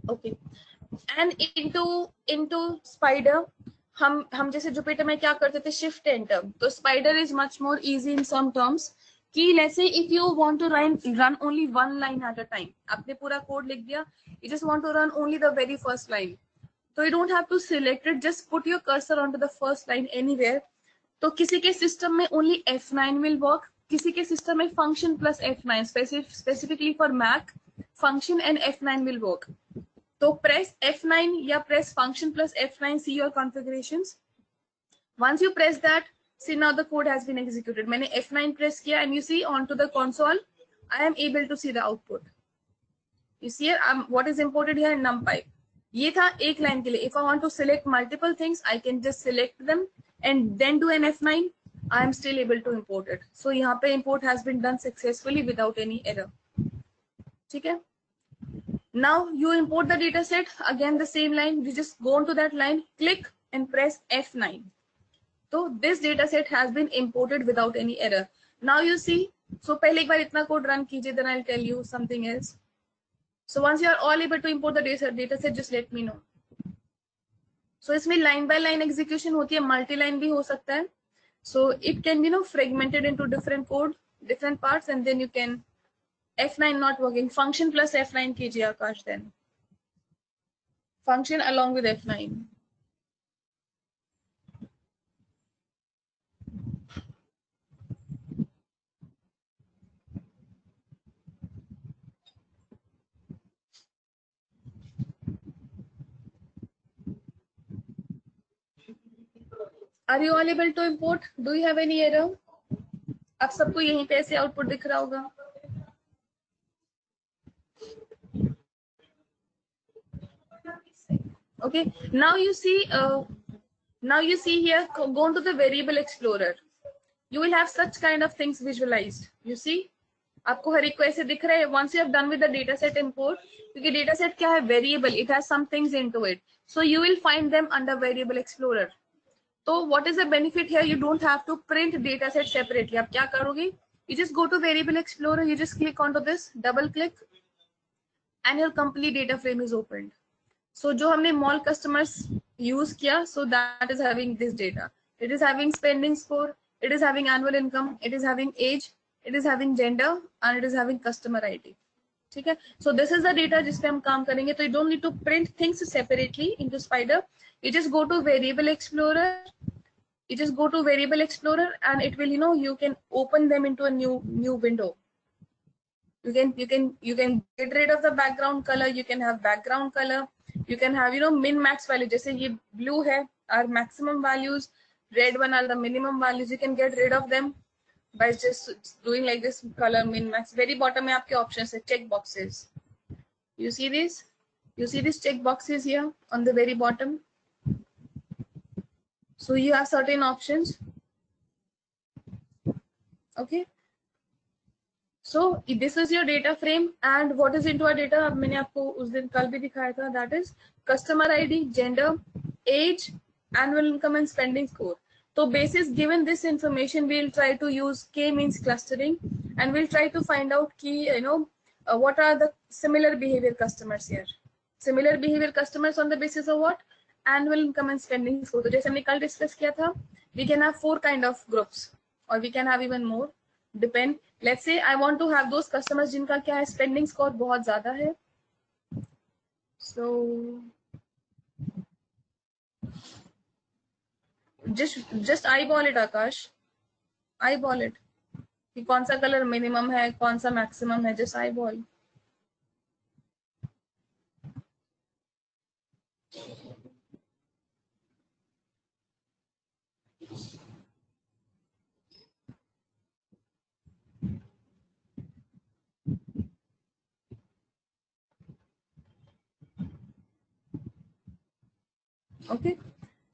Okay. And into Spider, हम जैसे Jupiter में क्या करते थे, शिफ्ट एंटर. तो Spyder is much more easy in some terms कि let's say if you want to run only one line at a time, आपने पूरा कोड लिख दिया, you just want to run only the very first line, तो you don't have to select it, just put your cursor on to the first line anywhere. तो किसी के system में only F9 will work, किसी के system में function plus F9, specifically for Mac function and F9 will work. So press F9 या press function plus F9, see your configurations. Once you press that, see now the code has been executed. मैंने F9 press किया and you see onto the console, I am able to see the output. You see here, what is imported here, NumPy. ये था एक line के लिए. If I want to select multiple things, I can just select them and then do an F9. I am still able to import it. So यहाँ पे import has been done successfully without any error. ठीक है? Now you import the data set, again the same line, you just go onto that line, click and press F9. So this data set has been imported without any error. Now you see, so पहले एक बार इतना code run कीजिए, then I'll tell you something else. So once you are all able to import the data set, just let me know. So इसमें line by line execution होती है, multi line भी हो सकता है. So it can be fragmented into different code, different parts, and then you can F9 not working. Function plus F9 कीजिए आकाश, then function along with F9. Are you all able to import? Do you have any error? आप सबको यहीं पे ऐसे output दिख रहा होगा. Okay, now you see here, go into the variable explorer. You will have such kind of things visualized. You see, आपको हर एक को ऐसे दिख रहा है. Once you have done with the data set import, क्योंकि data set क्या है, variable, it has some things into it, so you will find them under variable explorer. So what is the benefit here? You don't have to print data set separately. आप क्या करोगे? You just go to variable explorer, you just click onto this, double click, and your complete data frame is opened. So जो हमने mall customers use किया, so that is having this data. It is having spending score, it is having annual income, it is having age, it is having gender, and it is having customer ID. ठीक है? So this is the data जिस पे हम काम करेंगे. तो you don't need to print things separately into Spider. You just go to variable explorer. You just go to variable explorer, and it will, you can open them into a new window. You can get rid of the background color. You can have background color. You can have min max value. जैसे ये blue है are maximum values, red one are the minimum values. You can get rid of them. by just doing like this color min max. Very bottom में आपके options है check boxes. You see this? You see these check boxes here on the very bottom? So you have certain options. Okay. So this is your data frame, and what is into our data? अब मैंने आपको उस दिन कल भी दिखाया था. That is customer ID, gender, age, annual income, and spending score. So basis given this information, we'll try to use k-means clustering, and we'll try to find out key, what are the similar behavior customers here. Similar behavior customers on the basis of what? Annual income and spending score. तो जैसे हमने कल discuss किया था, we can have 4 kind of groups, or we can have even more. Depend. Let's say I want to have those customers जिनका क्या है, spending score बहुत ज्यादा है. So just eyeball it, Akash. Eyeball it. कि कौन सा कलर मिनिमम है, कौन सा मैक्सिमम है, just eyeball. Okay.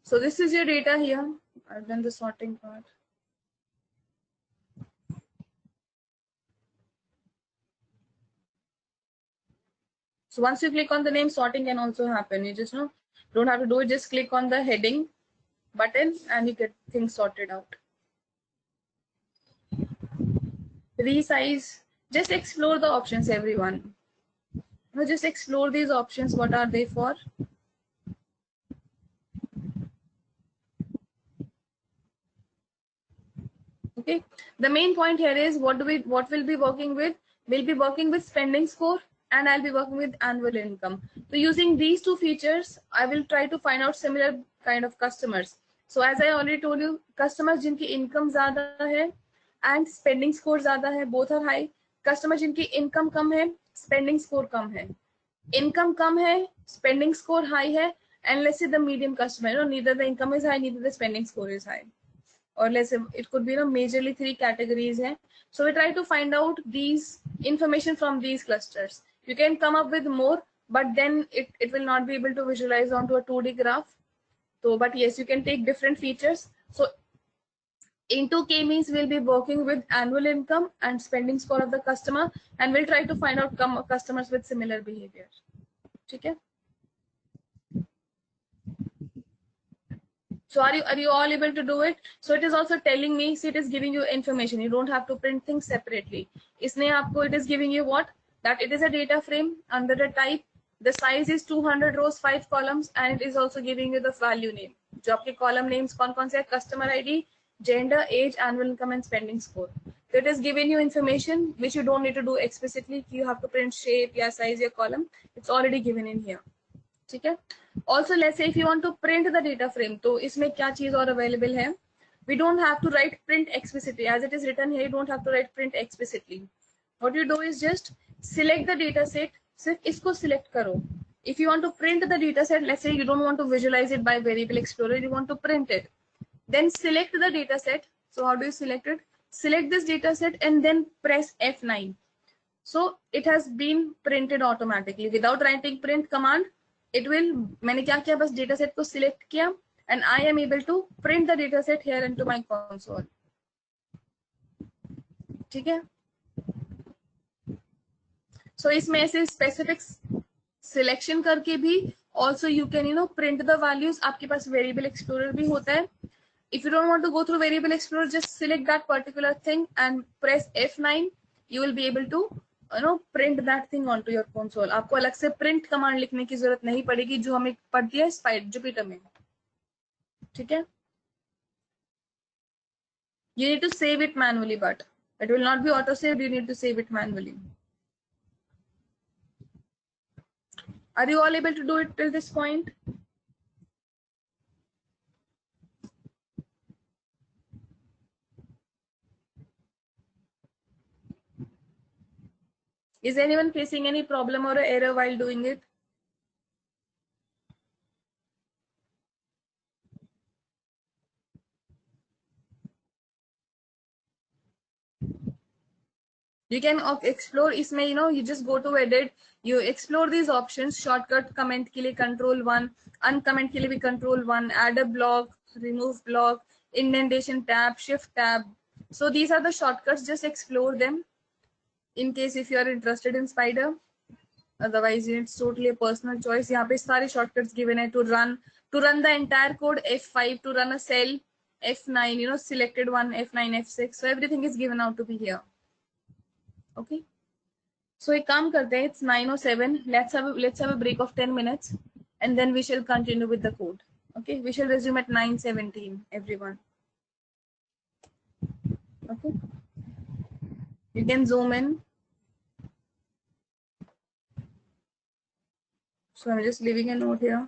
So this is your data here. I've done the sorting part. So once you click on the name, sorting can also happen. You just don't have to do it. Just click on the heading button and you get things sorted out. Resize. Just explore the options, everyone. Just explore these options. What are they for? Okay. The main point here is what we'll be working with. We'll be working with spending score, and I'll be working with annual income. So using these two features, I will try to find out similar kind of customers. So as I already told you, customers जिनकी income ज़्यादा है and spending score ज़्यादा है, both are high. Customers जिनकी income कम है, spending score कम है. Income कम है, spending score high है, and let's say the medium customer, neither the income is high, neither the spending score is high. Or let's say it could be majorly 3 categories hai. So we try to find out these information from these clusters. You can come up with more, but then it will not be able to visualize onto a 2D graph. So but yes, you can take different features. So into k-means we'll be working with annual income and spending score of the customer, and we'll try to find out customers with similar behavior. Okay. So are you all able to do it? So it is also telling me, see, it is giving you information. You don't have to print things separately. इसने आपको it is giving you what? That it is a data frame under the type. The size is 200 rows, 5 columns, and it is also giving you the value name. जो आपके column names कौन-कौन से हैं? Customer ID, gender, age, annual income, and spending score. So it is giving you information which you don't need to do explicitly. You have to print shape, या size, या column. It's already given in here. ठीक है. Also let's say if you want to print the data frame, तो इसमें क्या चीज और available है? We don't have to write print explicitly. As it is written here, you don't have to write print explicitly. What you do is just select the data set. सिर्फ इसको select करो. If you want to print the data set, let's say you don't want to visualize it by Variable Explorer, you want to print it. Then select the data set. So how do you select it? Select this data set and then press F9. So it has been printed automatically without writing print command. It will, मैंने क्या किया, बस data set को select किया and I am able to print the data set here into my console. ठीक है. So इसमें ऐसे specific selection करके भी also you can print the values. आपके पास variable explorer भी होता है. If you don't want to go through variable explorer, just select that particular thing and press F9. You will be able to print that thing onto your console. आपको अलग से print command लिखने की जरूरत नहीं पड़ेगी, जो हमें पढ़ दिया है Jupyter में. ठीक है. You need to save it manually, but it will not be auto saved. You need to save it manually. Are you all able to do it till this point? Is anyone facing any problem or error while doing it? You can explore इसमें, you know, you just go to edit, you explore these options. Shortcut comment के लिए control 1, uncomment के लिए भी control 1, add a block, remove block, indentation tab, shift tab. So these are the shortcuts, just explore them in case if you are interested in Spider. Otherwise it's totally a personal choice. यहाँ पे सारे shortcuts given है. To run the entire code, F5, to run a cell, F9, you know, selected one, F9, F6. So everything is given out to be here. Okay. So एक काम करते हैं, it's 9:07. Let's have a break of 10 minutes, and then we shall continue with the code. Okay, we shall resume at 9:17. Everyone. Okay. You can zoom in. So I'm just leaving a note here.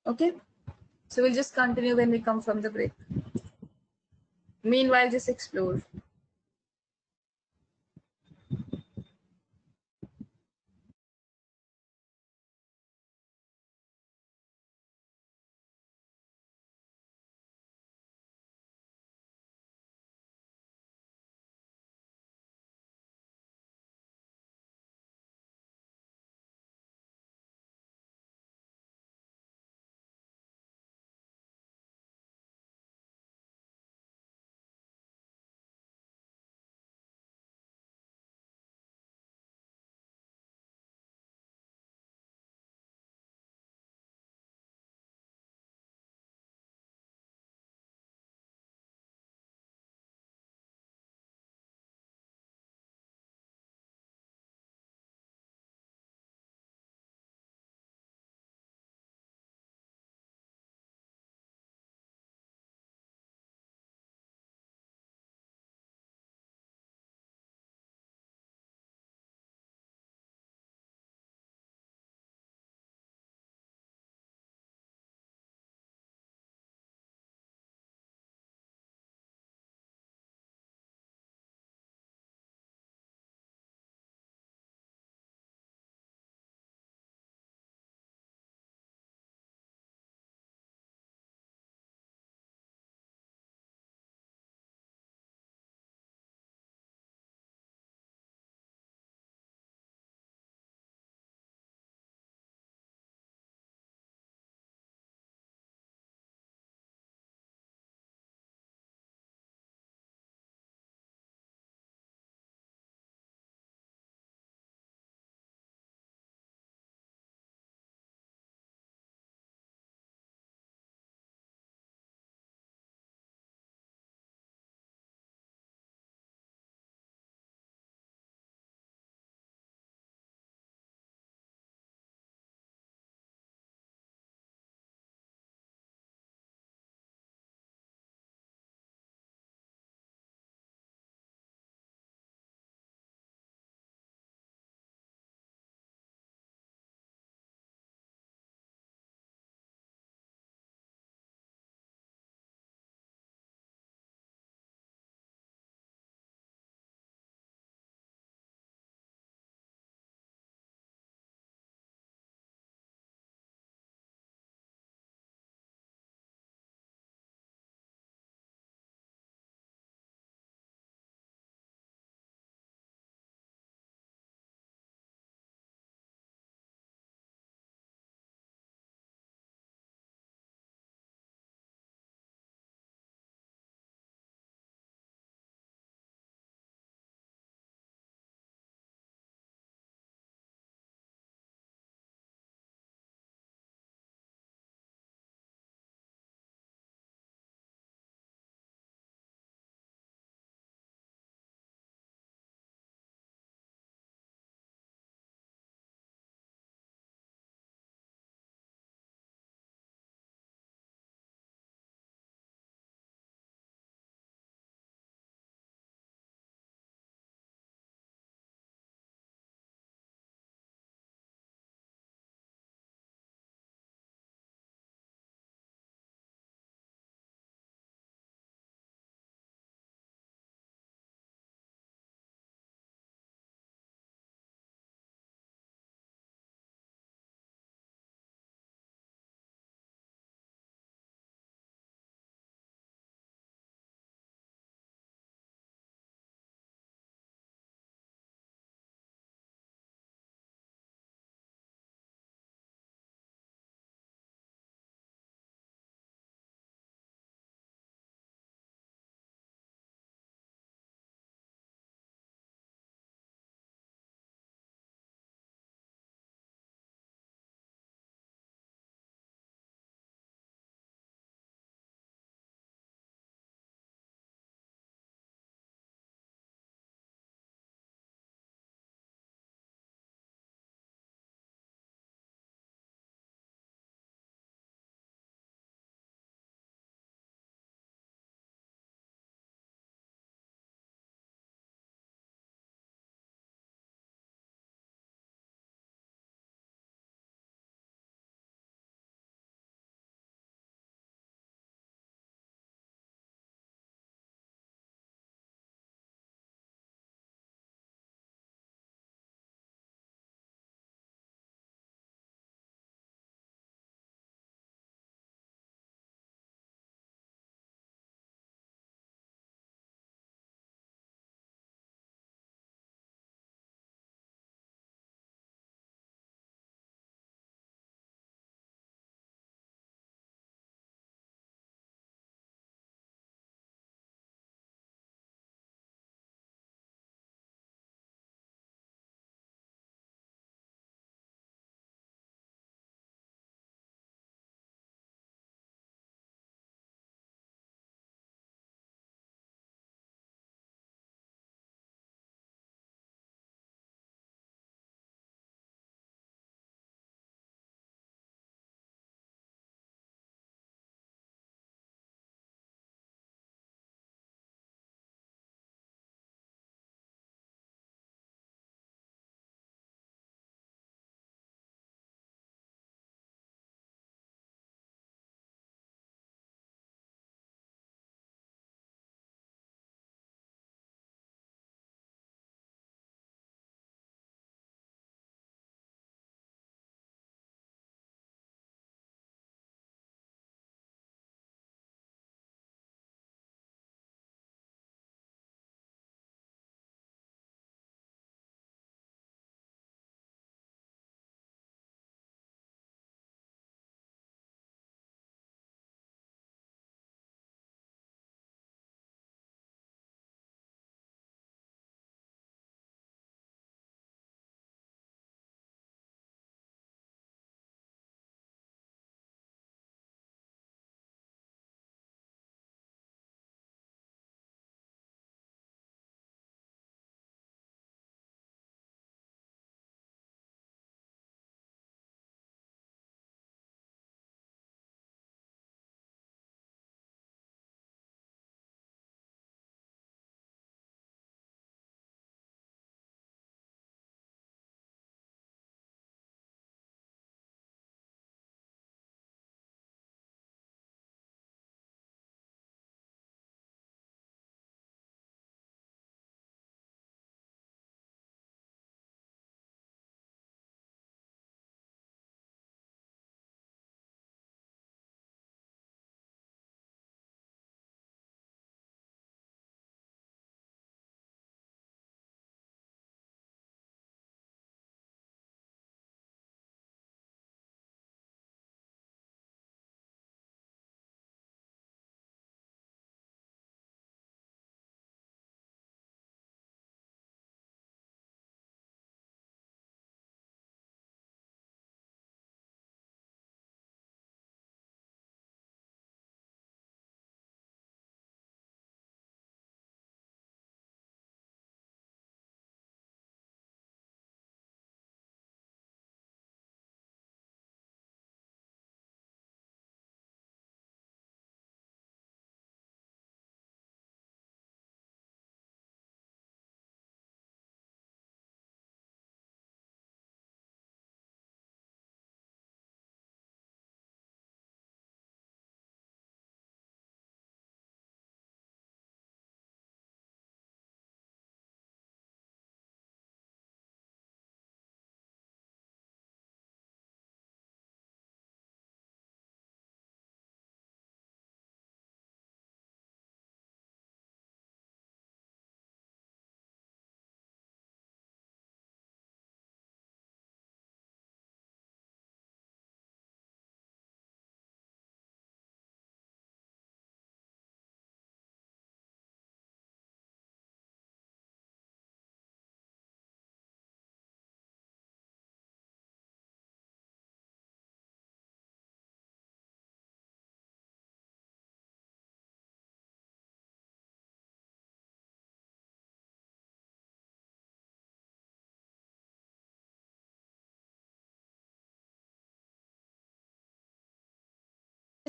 Okay. So we'll just continue when we come from the break. Meanwhile, just explore.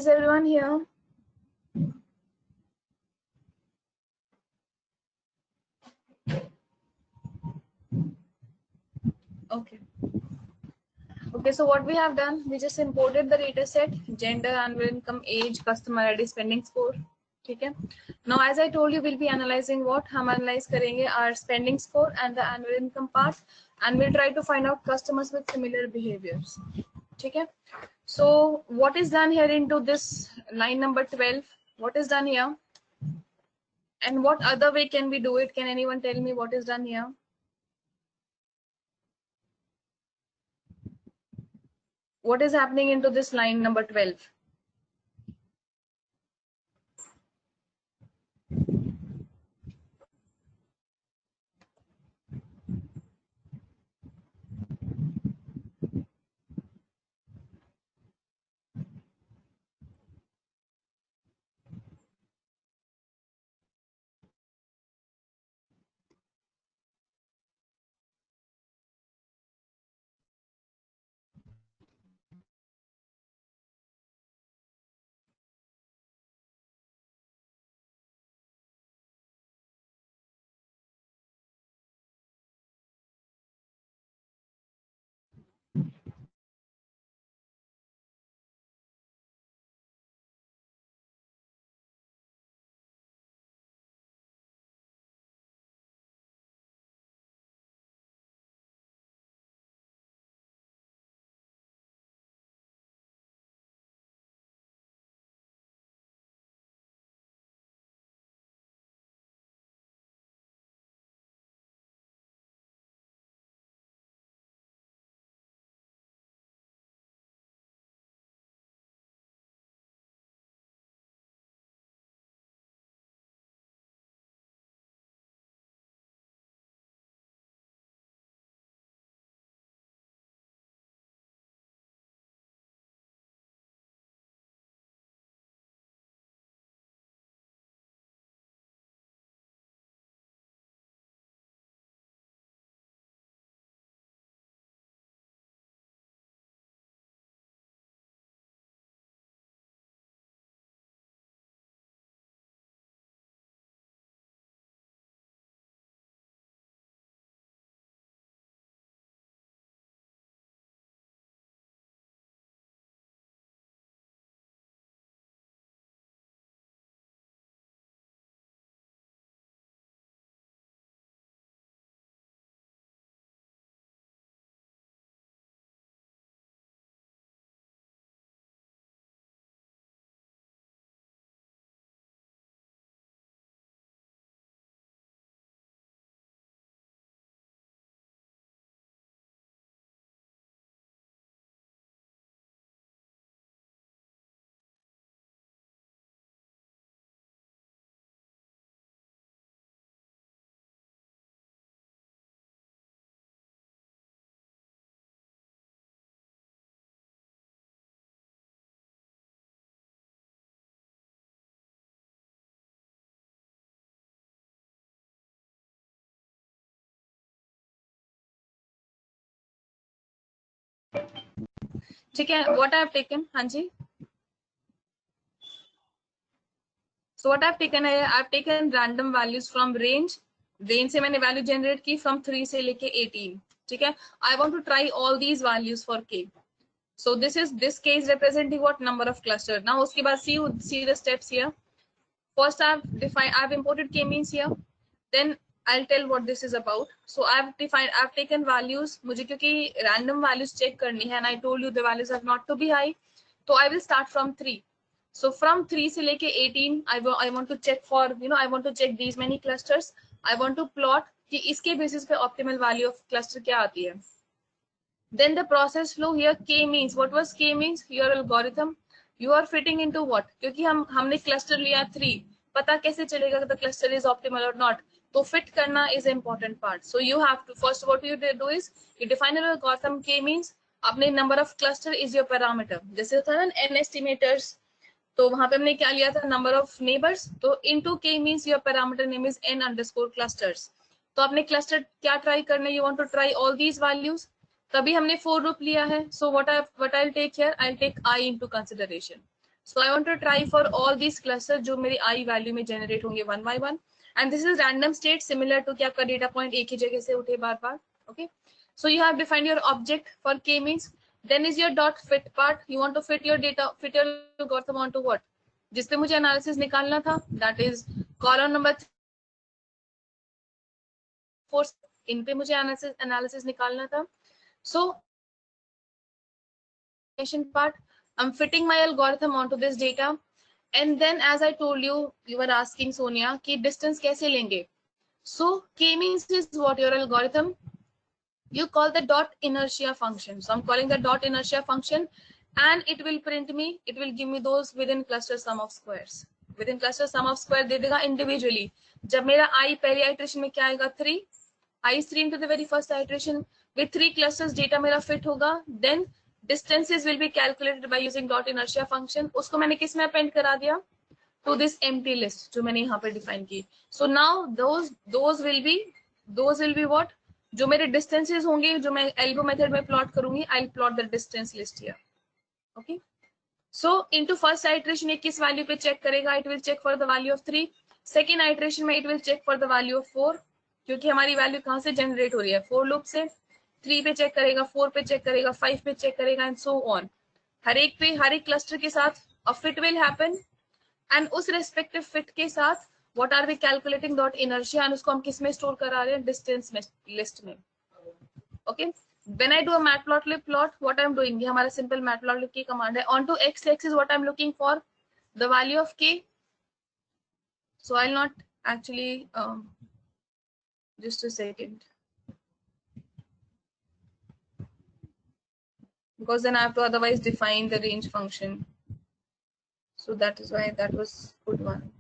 Is everyone here? Okay. Okay, so what we have done, we just imported the data set, gender, annual income, age, customer ID, spending score. ठीक है. Now, as I told you, we'll be analyzing what? हम analyze करेंगे our spending score and the annual income part, and we'll try to find out customers with similar behaviors. ठीक है. So, what is done here into this line number 12? What is done here? And what other way can we do it? Can anyone tell me what is done here? What is happening into this line number 12? ठीक है. What I have taken, हाँ जी. So what I've taken है, I've taken random values from range. Range से मैंने value generate की from 3 से लेके 18. ठीक है. I want to try all these values for k. So this k is representing what number of cluster. Now उसके बाद see the steps here. First I've imported k means here. Then I'll tell what this is about. So I've taken values. मुझे क्योंकि random values check करनी है, and I told you the values are not to be high. So I will start from 3. So from 3 से लेके 18, I want to check for, I want to check these many clusters. I want to plot कि इसके basis पे optimal value of cluster क्या आती है. Then the process flow here, k means, what was k means? Your algorithm, you are fitting into what? क्योंकि हमने cluster लिया 3, पता कैसे चलेगा the cluster is optimal or not? तो fit करना is important part. So you have to, first what you do is, you define your algorithm. K means अपने number of cluster is your parameter. जैसे था ना n estimators, तो वहां पे हमने क्या लिया था, नंबर ऑफ नेबर्स. तो into K means your parameter name is n underscore clusters. तो आपने क्लस्टर क्या ट्राई करना है, you want to try all these values. तभी हमने फोर लूप लिया है. So what I take here, I take I into consideration. So I want to try for all these clusters जो मेरी I value में generate होंगे one by one. And this is random state similar to कि आपका data point एक ही जगह से उठे बार बार. Okay. So you have defined your object for k means. Then is your dot fit part. You want to fit your data, fit your algorithm onto what? जिसपे मुझे analysis निकालना था. That is column number 4. इन पे मुझे analysis निकालना था. So part, I'm fitting my algorithm onto this data. And then as I told you, you were asking Sonia कि distance कैसे लेंगे. So k means is what your algorithm. You call the dot inertia function. So I'm calling the dot inertia function, and it will print me, it will give me those within cluster sum of squares. Within cluster sum of square दे देगा individually. जब मेरा I पहली iteration में क्या आएगा 3, I is 3 into the very first iteration. With 3 clusters data मेरा fit होगा. Then distances will be calculated by using dot inertia function. उसको मैंने किस में append करा दिया? To this empty list जो मैंने यहाँ पे define की. So now those will be what? जो मेरे distances होंगे जो मैं elbow method में plot करूंगी, I'll plot the distance list here. Okay. So into first iteration ये किस value पे check करेगा? It will check for the value of 3. Second iteration में it will check for the value of 4. क्योंकि हमारी value कहाँ से generate हो रही है? For loop से. 3 पे check करेगा, 4 पे check करेगा, 5 पे check करेगा, and so on. हर एक पे हर एक cluster के साथ a fit will happen. And उस respective fit के साथ what are we calculating dot inertia, and उसको हम किस में store करा रहे हैं? Distance में, list में. Okay. When I do a matplotlib plot, what I'm doing? ये हमारा simple matplotlib की command है. Onto x-axis, what I'm looking for? The value of k. So I'll not actually just a second, because then I have to otherwise define the range function. So that is why that was good one.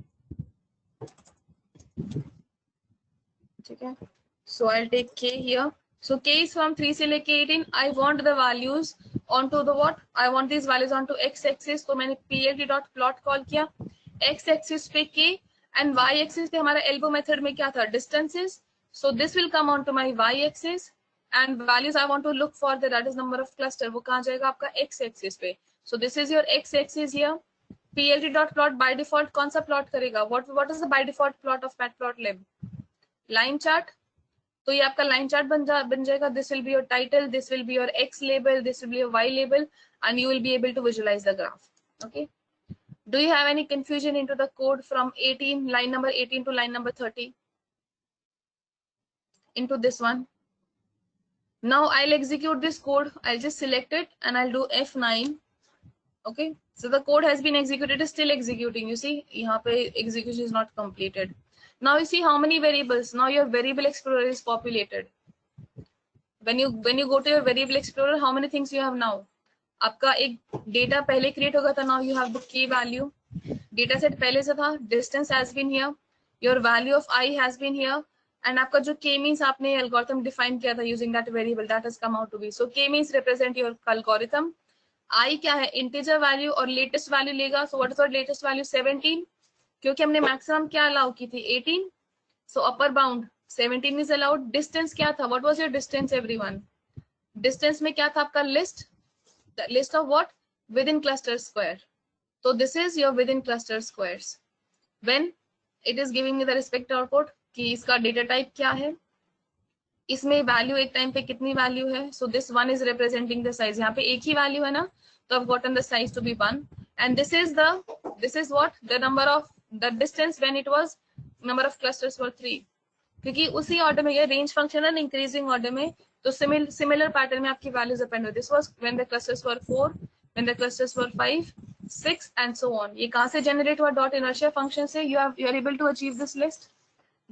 Okay. So I'll take k here. So k is from 3 से लेके 18. I want the values onto the what? I want these values onto x-axis. तो मैंने plt dot plot call किया. X-axis पे k and y-axis पे हमारा elbow method में क्या था? Distances. So this will come onto my y-axis, and values I want to look for that is number of cluster. वो कहाँ जाएगा आपका x-axis पे. So this is your x-axis here. plt dot plot by default कौन सा plot करेगा? What is the by default plot of matplotlib? Line chart. तो ये आपका line chart बन जाएगा. This will be your title, this will be your x label, this will be your y label, and you will be able to visualize the graph. Okay. Do you have any confusion into the code from 18, line number 18 to line number 30? Into this one. Now I'll execute this code. I'll just select it and I'll do F9. Okay. So the code has been executed, it is still executing. You see, यहाँ पे execution is not completed. Now you see how many variables. Now your variable explorer is populated. When you go to your variable explorer, how many things you have now? आपका एक data पहले create होगा था. Now you have the k value. Data set पहले से था. Distance has been here. Your value of I has been here. And आपका जो k means आपने algorithm define किया था using that variable, that has come out to be. So k means represent your algorithm. I क्या है? Integer value और latest value लेगा. So what is our latest value? 17. क्योंकि हमने maximum क्या allow की थी? 18. So upper bound 17 is allowed. Distance क्या था? What was your distance, everyone? Distance में क्या था आपका list? The list of what? Within cluster square. So this is your within cluster squares. When it is giving me the respective output कि इसका data type क्या है? इसमें value एक time पे कितनी value है? So this one is representing the size. यहाँ पे एक ही value है ना? So I've gotten the size to be 1. And this is what? The number of the distance when it was number of clusters were 3. क्योंकि उसी order में ये range function है increasing order में, तो similar pattern में आपकी values append हुई. This was when the clusters were 4, when the clusters were 5, 6 and so on. ये कहाँ से generate हुआ? Dot inertia function से you are able to achieve this list.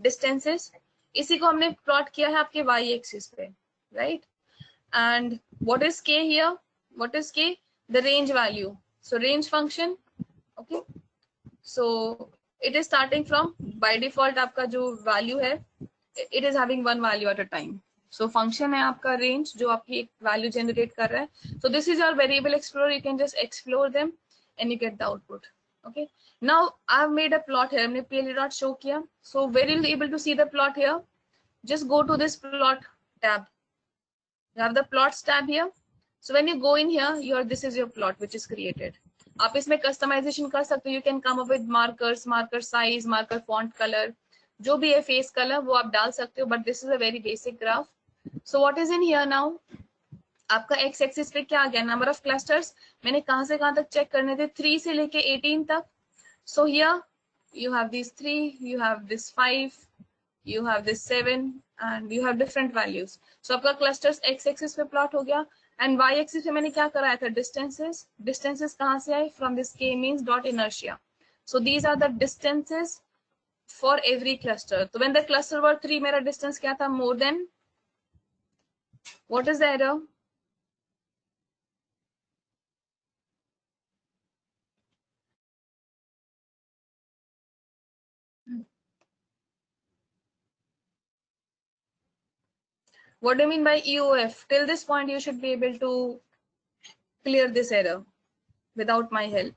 Distances. इसी को हमने plot किया है आपके y-axis पे, right? And what is k here? What is k? The range value. So range function. Okay. So it is starting from by default आपका जो value है, it is having one value at a time. So function है आपका range जो आपकी एक value generate कर रहा है. So this is your variable explorer. You can just explore them and you get the output. Okay. Now I've made a plot here. हमने plt dot show किया. So where you'll be able to see the plot here? Just go to this plot tab. You have the plots tab here. So when you go in here, this is your plot which is created. आप इसमें customization कर सकते हो. You can come up with markers, marker size, marker font colour, जो भी है face colour वो आप डाल सकते हो. But this is a very basic graph. So what is in here now? आपका एक्स एक्सिस पे क्या आ गया? Number of clusters. मैंने कहां से कहां तक चेक करने थे? 3 से लेके 18 तक. So here you have these 3, you have this 5, you have this 7, and you have different values. So आपका clusters x axis पे plot हो गया. And y axis पे मैंने क्या कराया था? Distances. Distances कहाँ से आए? From this k means dot inertia. So these are the distances for every cluster. So when the cluster were 3, मेरा distance क्या था? More than, what is the error? What do you mean by EOF? Till this point, you should be able to clear this error without my help.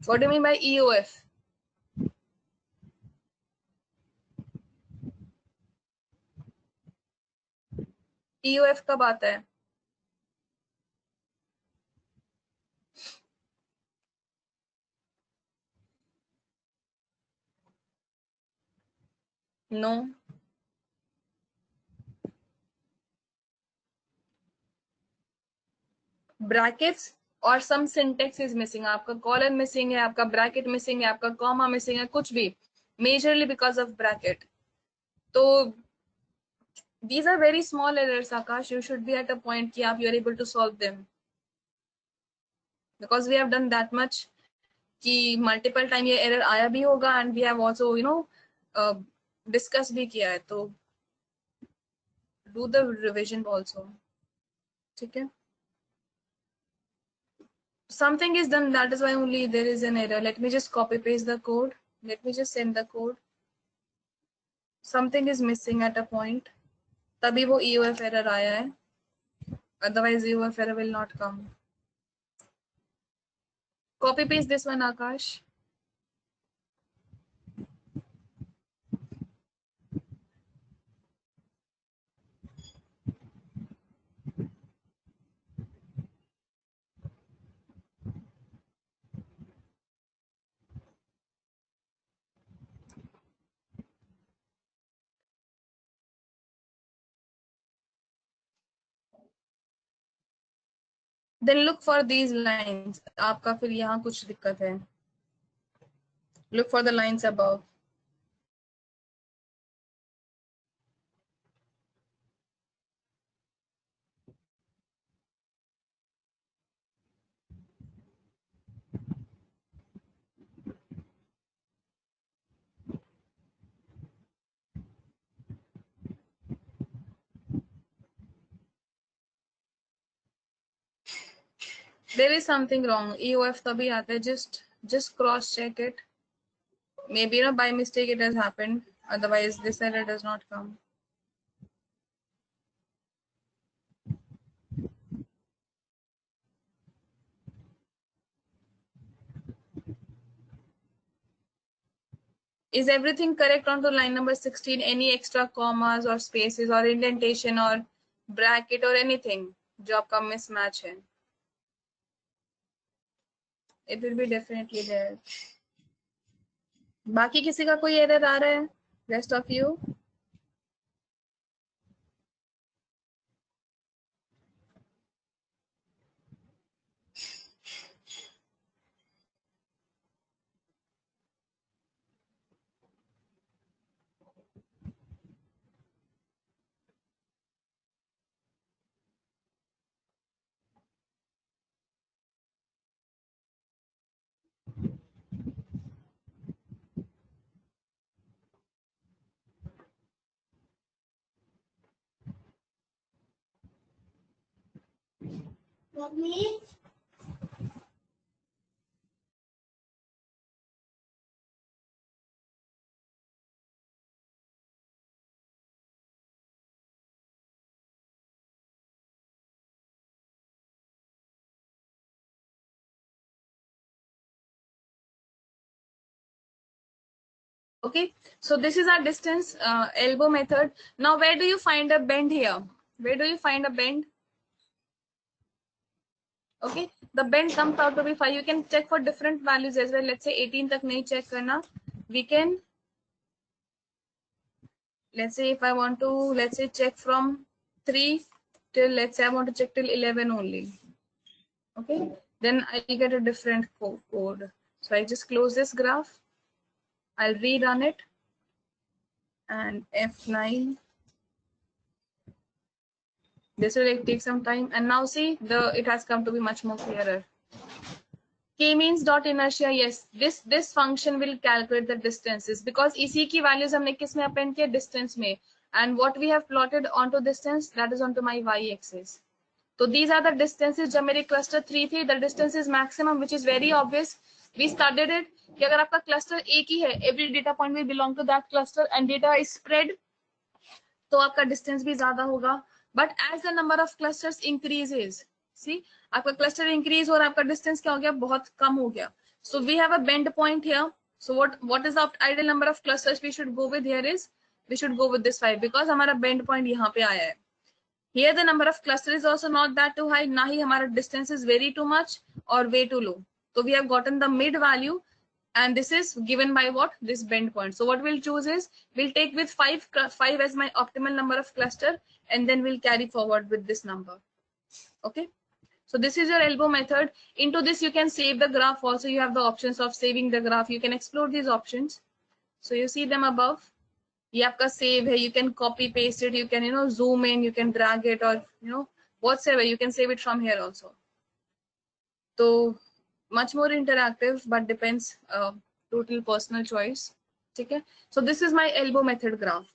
What do you mean by EOF? EOF कब आता है? No. Brackets और some syntax is missing. आपका colon missing है, आपका bracket missing है, आपका comma missing है, कुछ भी. Majorly because of bracket. तो these are very small errors, Akash. You should be at a point कि आप you are able to solve them. Because we have done that much कि multiple time ये error आया भी होगा, and we have also discuss भी किया है. तो do the revision also. ठीक है? Something is done, that is why only there is an error. Let me just copy paste the code. Let me just send the code. Something is missing at a point. तभी वो EOF error आया है. Otherwise EOF error will not come. Copy paste this one, Akash. Then look for these lines. आपका फिर यहाँ कुछ दिक्कत है. Look for the lines above. There is something wrong. EOF तभी आता है. Just cross check it. Maybe by mistake it has happened. Otherwise this error does not come. Is everything correct onto line number 16? Any extra commas or spaces or indentation or bracket or anything जो आपका mismatch है? It will be definitely there. बाकी किसी का कोई error आ रहा है? Rest of you? Mommy? Okay, so this is our distance elbow method. Now where do you find a bend here? Where do you find a bend? Okay, the bend comes out to be 5. You can check for different values as well. Let's say 18 तक नहीं check करना. We can, let's say if I want to, let's say check from 3 till, let's say I want to check till 11 only. Okay, then I get a different code. So I just close this graph. I'll rerun it and F9. This will take some time, and now see it has come to be much more clearer. K means dot inertia. Yes, this function will calculate the distances because इसी की values हमने किस में append किया, distance में, and what we have plotted onto distance, that is onto my y-axis. So these are the distances. जब मेरी cluster 3 थी, the distance is maximum, which is very obvious. We studied it कि अगर आपका cluster एक ही है, every data point will belong to that cluster and data is spread, तो आपका distance भी ज्यादा होगा. But as the number of clusters increases, see, आपका cluster increase और आपका distance क्या हो गया, बहुत कम हो गया. So we have a bend point here. So what is the ideal number of clusters we should go with here is, we should go with this 5 because हमारा bend point यहाँ पे आया है. Here the number of clusters is also not that too high, ना ही हमारा distance is very too much or way too low. So we have gotten the mid value, and this is given by what, this bend point. So what we'll choose is, we'll take with 5 as my optimal number of cluster, and then we'll carry forward with this number. Okay, so this is your elbow method. Into this you can save the graph also. You have the options of saving the graph. You can explore these options. So you see them above. ये आपका save है. You can copy paste it. You can zoom in. You can drag it, or whatever. You can save it from here also. So much more interactive, but depends, total personal choice. Okay, so this is my elbow method graph.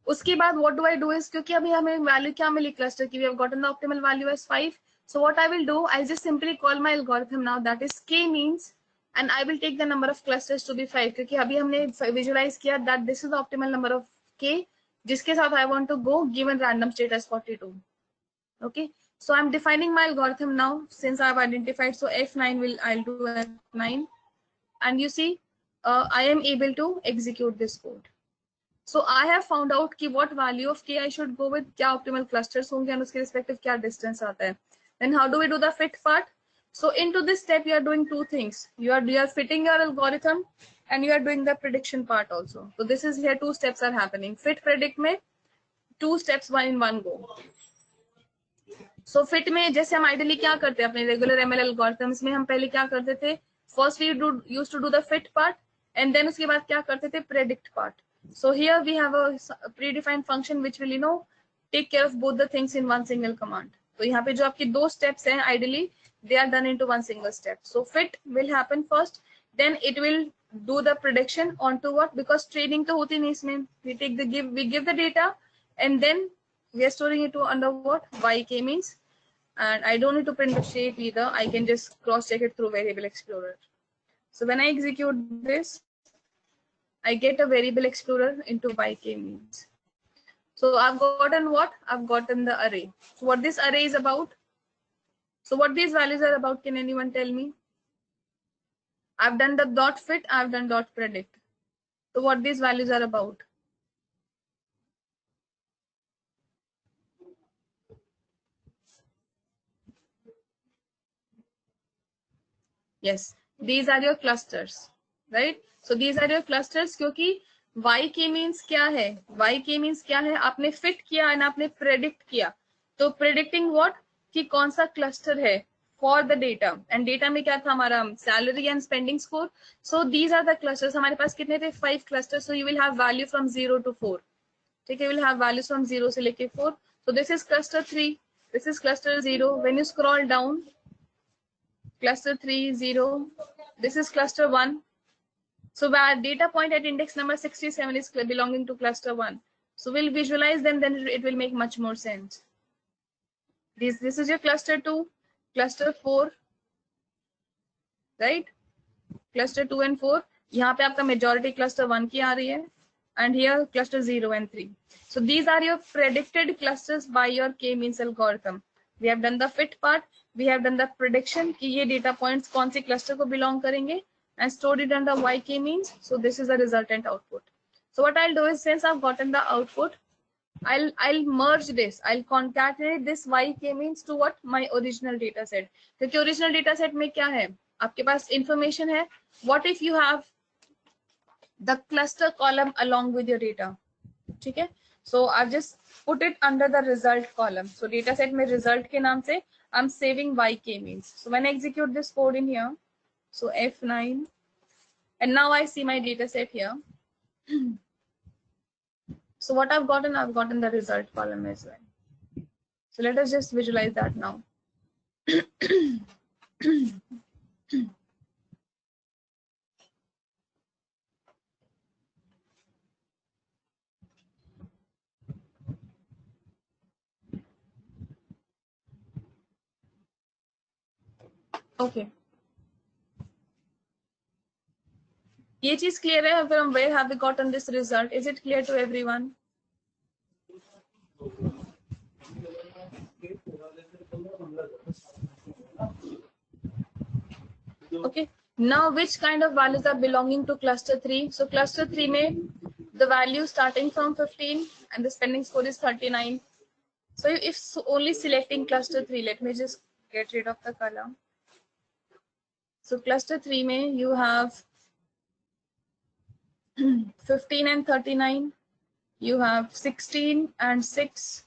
उसके बाद what do I do is, क्योंकि अभी हमें value क्या मिली cluster की, we have gotten the optimal value as 5. So what I will do, I just simply call my algorithm now, that is K means, and I will take the number of clusters to be 5, क्योंकि अभी हमने visualize किया that this is the optimal number of K, जिसके साथ I want to go given random state as 42. Okay, so I'm defining my algorithm now since I've identified. So F9 I'll do F9, and you see I am able to execute this code. So I have found out कि what value of K I should go with, क्या optimal clusters होंगे and उसके respective क्या distance आता है. Then how do we do the fit part? So into this step you are doing two things. You are fitting your algorithm and you are doing the prediction part also. So this is here, two steps are happening. Fit predict में two steps, one in one go. So fit में जैसे हम ideally क्या करते हैं अपने regular ML algorithms में, हम पहले क्या करते थे, first we used to do the fit part, and then उसके बाद क्या करते थे, predict part. So here we have a predefined function which will take care of both the things in one single command. तो यहाँ पे जो आपकी दो steps हैं, ideally they are done into one single step. So fit will happen first, then it will do the prediction onto what, because training तो होती नहीं इसमें, we give the data, and then we are storing it to under what, yk means, and I don't need to print the shape either. I can just cross check it through Variable Explorer. So when I execute this, I get a Variable Explorer into yk means. So I've gotten what? I've gotten the array. So what this array is about? So what these values are about, can anyone tell me? I've done the dot fit, I've done dot predict. So what these values are about? Yes, these are your clusters, right? So these are your clusters, क्योंकि yk means क्या है? yk means क्या है? आपने fit किया and आपने predict किया. तो predicting what? कि कौन सा cluster है for the data, and data में क्या था हमारा, salary and spending score. So these are the clusters. हमारे पास कितने थे? 5 clusters. So you will have value from 0 to 4. ठीक है, you will have values from 0 से लेके 4. So this is cluster 3. This is cluster 0. When you scroll down, cluster 3, 0. This is cluster 1. So where data point at index number 67 is belonging to cluster 1. So we'll visualize them, then it will make much more sense. This is your cluster 2, cluster 4, right? Cluster 2 and 4. यहाँ पे आपका majority cluster 1 की आ रही है, and here cluster 0 and 3. So these are your predicted clusters by your k-means algorithm. We have done the fit part. We have done the prediction कि ये data points कौन सी cluster को belong करेंगे, and stored it under yk means. So this is the resultant output. So what I'll do is, since I've gotten the output, I'll merge this. I'll concatenate this YK means to what? My original data set. क्योंकि original data set में क्या है? आपके पास information है. What if you have the cluster column along with your data? ठीक है? So I've just put it under the result column. So data set में result के नाम से I'm saving YK means. So when I execute this code in here, so F9, and now I see my data set here. So what I've gotten the result column as well. So let us just visualize that now. Okay. ये चीज clear है? From where have we gotten this result? Is it clear to everyone? Okay. Now which kind of values are belonging to cluster 3? So cluster 3 में the value starting from 15 and the spending score is 39. So if only selecting cluster 3, let me just get rid of the color. So cluster 3 में you have 15 and 39. You have 16 and 6.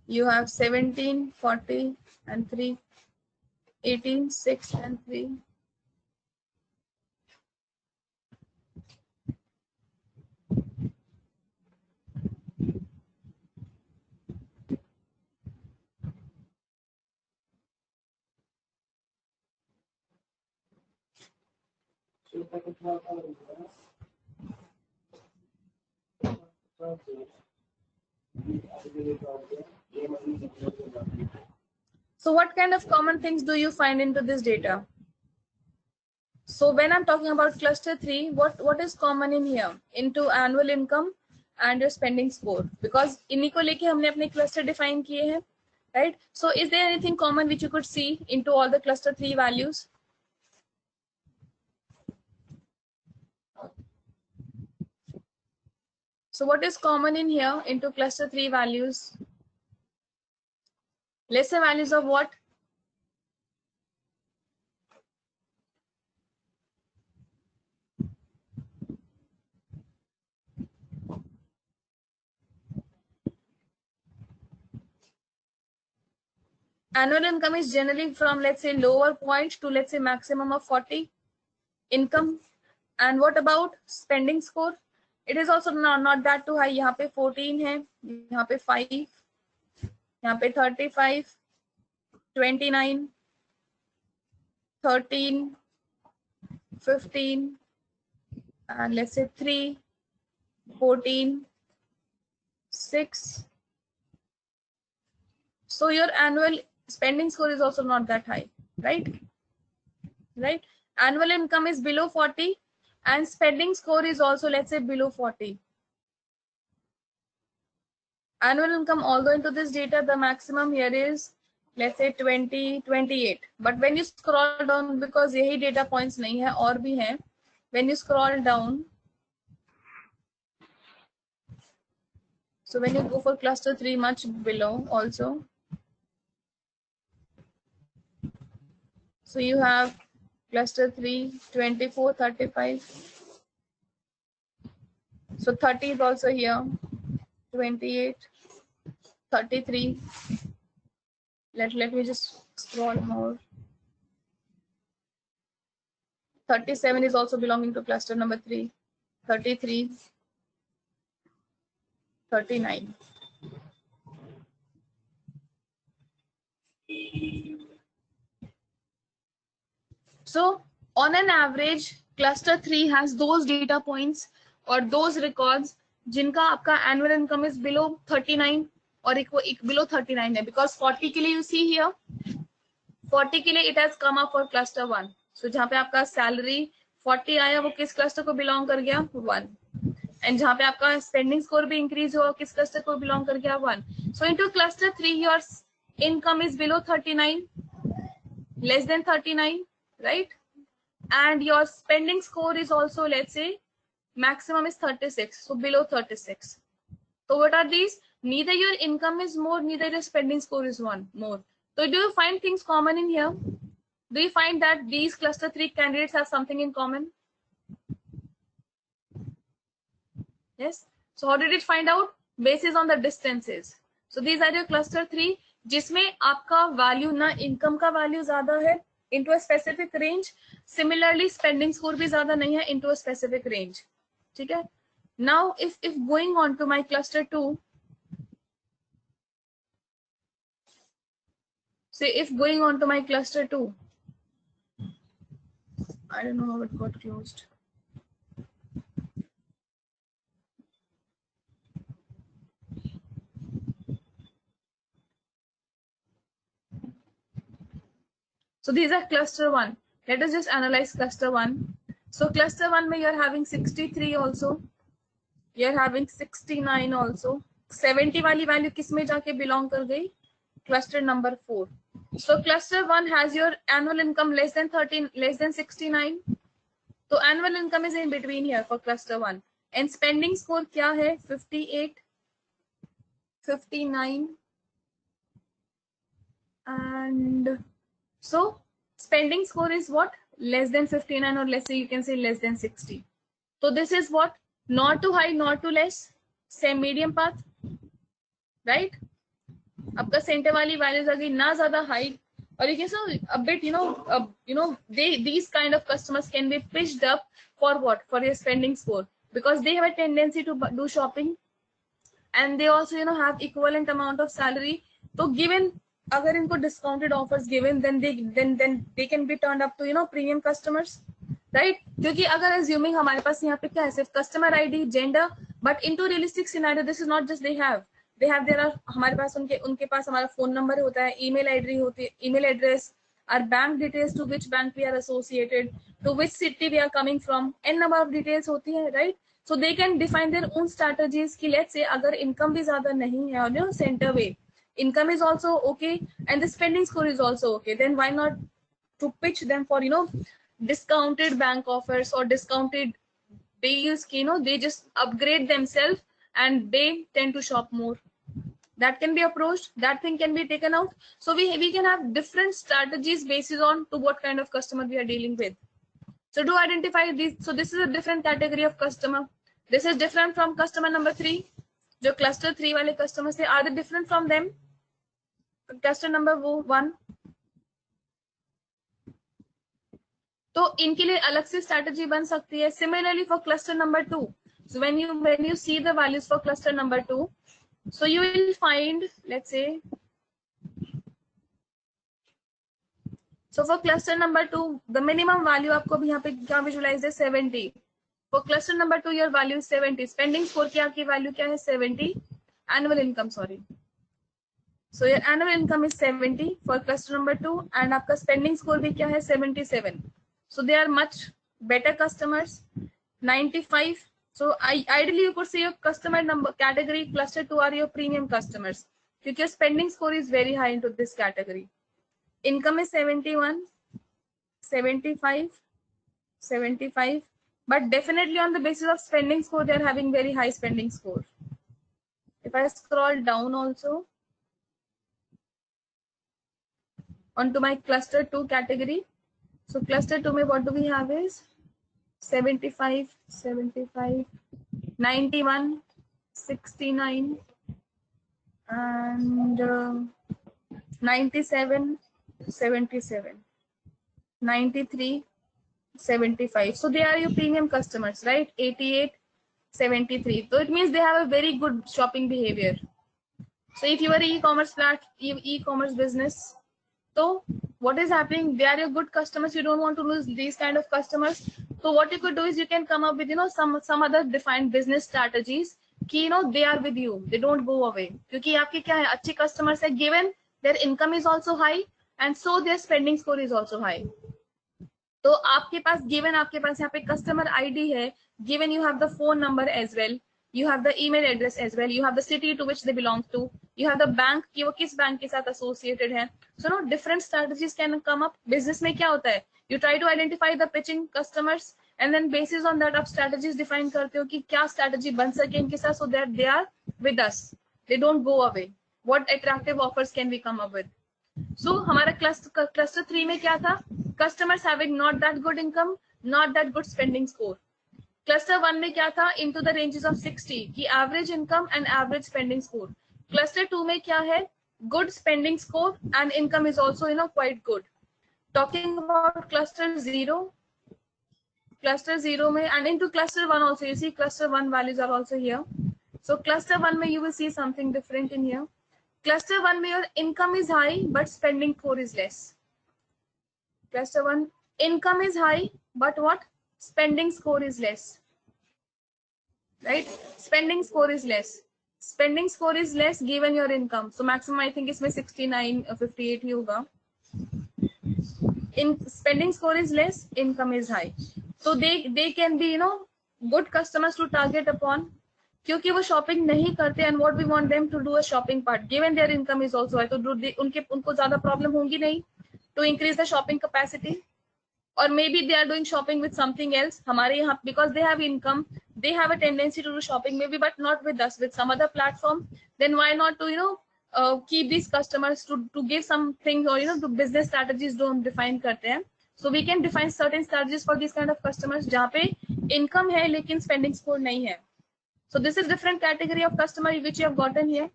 You have 17, 40 and 3. 18, 6 and 3. So what kind of common things do you find into this data? So when I'm talking about cluster 3, what is common in here? Into annual income and your spending score, because इन्हीं को लेके हमने अपने cluster define किए हैं, right? So is there anything common which you could see into all the cluster 3 values? So what is common in here into cluster 3 values? Let's say values of what? Annual income is generally from, let's say, lower point to, let's say, maximum of 40 income. And what about spending score? It is also not that too high. यहाँ पे 14 है, यहाँ पे 5, यहाँ पे 35, 29, 13, 15, and let's say 3, 14, 6. So your annual spending score is also not that high, right? Right? Annual income is below 40 and spending score is also, let's say, below 40. Annual income, although into this data, the maximum here is, let's say, 20, 28. But when you scroll down, because यही data points नहीं है और भी हैं, when you scroll down, so when you go for cluster 3, much below also, so you have cluster 3, 24, 35. So 30 is also here, 28, 33. Let me just scroll more. 37 is also belonging to cluster number 3, 33, 39. So on an average, cluster 3 has those data points or those records जिनका आपका annual income is below 39 और below 39 है, because 40 के लिए you see here, 40 के लिए it has come up for cluster 1. So जहाँ पे आपका salary 40 आया, वो किस cluster को belong कर गया? 1. And जहाँ पे आपका spending score भी increase हुआ, किस cluster को belong कर गया? 1. So into cluster 3, your income is below 39, less than 39, right? And your spending score is also, let's say, maximum is 36, so below 36. So what are these? Neither your income is more, neither your spending score is more. So do you find things common in here? Do you find that these cluster 3 candidates have something in common? Yes. So how did it find out? Basis on the distances. So these are your cluster 3 जिसमें आपका value ना income का value ज़्यादा है into a specific range. Similarly spending score भी ज़्यादा नहीं है into a specific range. ठीक है. Now if going on to my cluster 2, say if going on to my cluster 2, I don't know how it got closed. So these are cluster 1. Let us just analyze cluster 1. So cluster 1 में you are having 63 also. You are having 69 also. 70 वाली value किस में जाके belong कर गई? Cluster number 4. So cluster 1 has your annual income less than 69. So annual income is in between here for cluster 1. And spending score क्या है? 58, 59, and so spending score is what? Less than 59, or let's say you can say less than 60. So this is what? Not too high, not too less. Same medium path, right? आपका centre वाली values आ गई ना ज्यादा high, और you can say a bit, these kind of customers can be pitched up for what? For your spending score, because they have a tendency to do shopping, and they also have equivalent amount of salary. So given अगर इनको discounted offers given, then they can be turned up to premium customers, right? क्योंकि अगर assuming हमारे पास यहाँ पे क्या है, सिर्फ customer ID, gender, but into realistic scenario this is not just there are हमारे पास उनके पास हमारा phone number होता है, email address, our bank details, to which bank we are associated, to which city we are coming from, n number of details होती है, right? So they can define their own strategies कि let's say अगर income भी ज़्यादा नहीं है और center way, income is also okay and the spending score is also okay, then why not to pitch them for discounted bank offers or discounted deals, they just upgrade themselves and they tend to shop more. That can be approached, that thing can be taken out. So we can have different strategies based on to what kind of customer we are dealing with. So do identify these. So this is a different category of customer. This is different from customer number 3. जो cluster 3 वाले customers थे, are they different from them? Cluster number 1. तो इनके लिए अलग से strategy बन सकती है. Similarly for cluster number 2. So when you see the values for cluster number 2, so you will find, let's say, so for cluster number 2, the minimum value आपको भी यहाँ पे क्या visualize है? 70. For cluster number 2, your value is 70. Spending score की आपकी value क्या है? 70. Annual income, sorry. So your annual income is 70 for cluster number 2, and आपका spending score भी क्या है? 77. So they are much better customers. 95. So ideally you could say your customer number category cluster 2 are your premium customers, because your spending score is very high into this category. Income is 71, 75, 75. But definitely on the basis of spending score, they are having very high spending score. If I scroll down also onto my cluster 2 category, so cluster 2 mein what do we have is 75, 75, 91, 69, and 97, 77, 93, 75. So they are your premium customers, right? 88, 73. So it means they have a very good shopping behavior. So if you are e-commerce business, so what is happening? They are your good customers. You don't want to lose these kind of customers. So what you could do is you can come up with some other defined business strategies. कि they are with you. They don't go away. क्योंकि आपके क्या है, अच्छे customers है. Given their income is also high, and so their spending score is also high. तो आपके पास given आपके पास यहाँ पे customer ID है. Given you have the phone number as well. You have the email address as well. You have the city to which they belong to. You have the bank कि वो किस bank के साथ associated है. So different strategies can come up. Business में क्या होता है? You try to identify the pitching customers, and then basis on that आप स्ट्रेटजीज डिफाइन करते हो कि क्या स्ट्रेटजी बन सके इनके साथ, so that they are with us, they don't go away, what attractive offers can we come up with. So हमारा क्लस्टर 3 में क्या था, customers having not that good income, not that good spending score. Cluster 1 में क्या था, into the ranges of 60 की average income and average spending score. Cluster 2 में क्या है, good spending score and income is also quite good. Talking about cluster 0 में and into cluster 1 also, you see cluster 1 values are also here. So cluster 1 में you will see something different in here. Cluster 1 में your income is high but spending score is less. Cluster 1 income is high but what, spending score is less, right? Spending score is less, spending score is less given your income. So maximum I think इसमें 69 58 ही होगा. In spending score is less, income is high, so they can be good customers to target upon, क्योंकि वो shopping नहीं करते and what we want them to do a shopping part, given their income is also high, तो उनको ज्यादा problem होगी नहीं to increase the shopping capacity, और maybe they are doing shopping with something else. हमारे यहाँ because they have income, they have a tendency to do shopping maybe but not with us, with some other platform. Then why not to keep these customers to give something, or to business strategies जो हम define करते हैं. So we can define certain strategies for these kind of customers जहाँ पे income है लेकिन spending score नहीं है. So this is different category of customer which you have gotten here.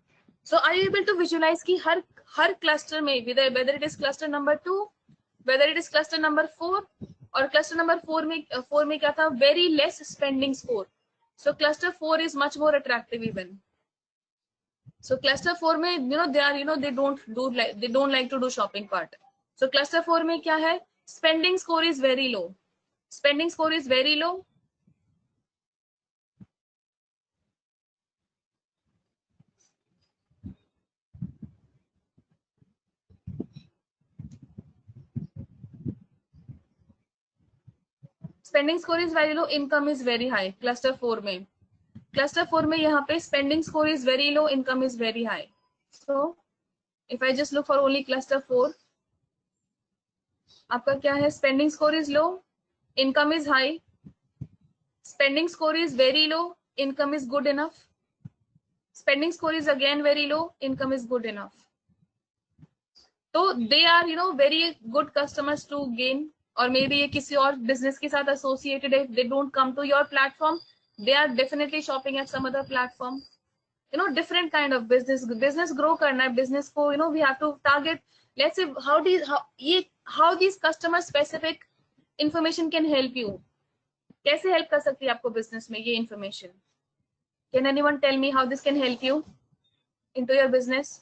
So are you able to visualize कि हर cluster में whether it is cluster number 2, whether it is cluster number 4, और cluster number 4 में क्या था, very less spending score. So cluster 4 is much more attractive even. So cluster 4 में they are they don't like to do shopping part. So cluster 4 में क्या है, spending score is very low, spending score is very low. Spending score is very low, income is very high. Cluster 4 में यहाँ पे spending score is very low, income is very high. So if I just look for only cluster 4, आपका क्या है, spending score is low, income is high, spending score is very low, income is good enough, spending score is again very low, income is good enough. तो they are very good customers to gain, और may be ये किसी और business के साथ associated है, they don't come to your platform, they are definitely shopping at some other platform. Different kind of business grow करना है, business को we have to target. Let's say how these customer specific information can help you. कैसे help कर सकती है आपको business में ये information? Can anyone tell me how this can help you into your business?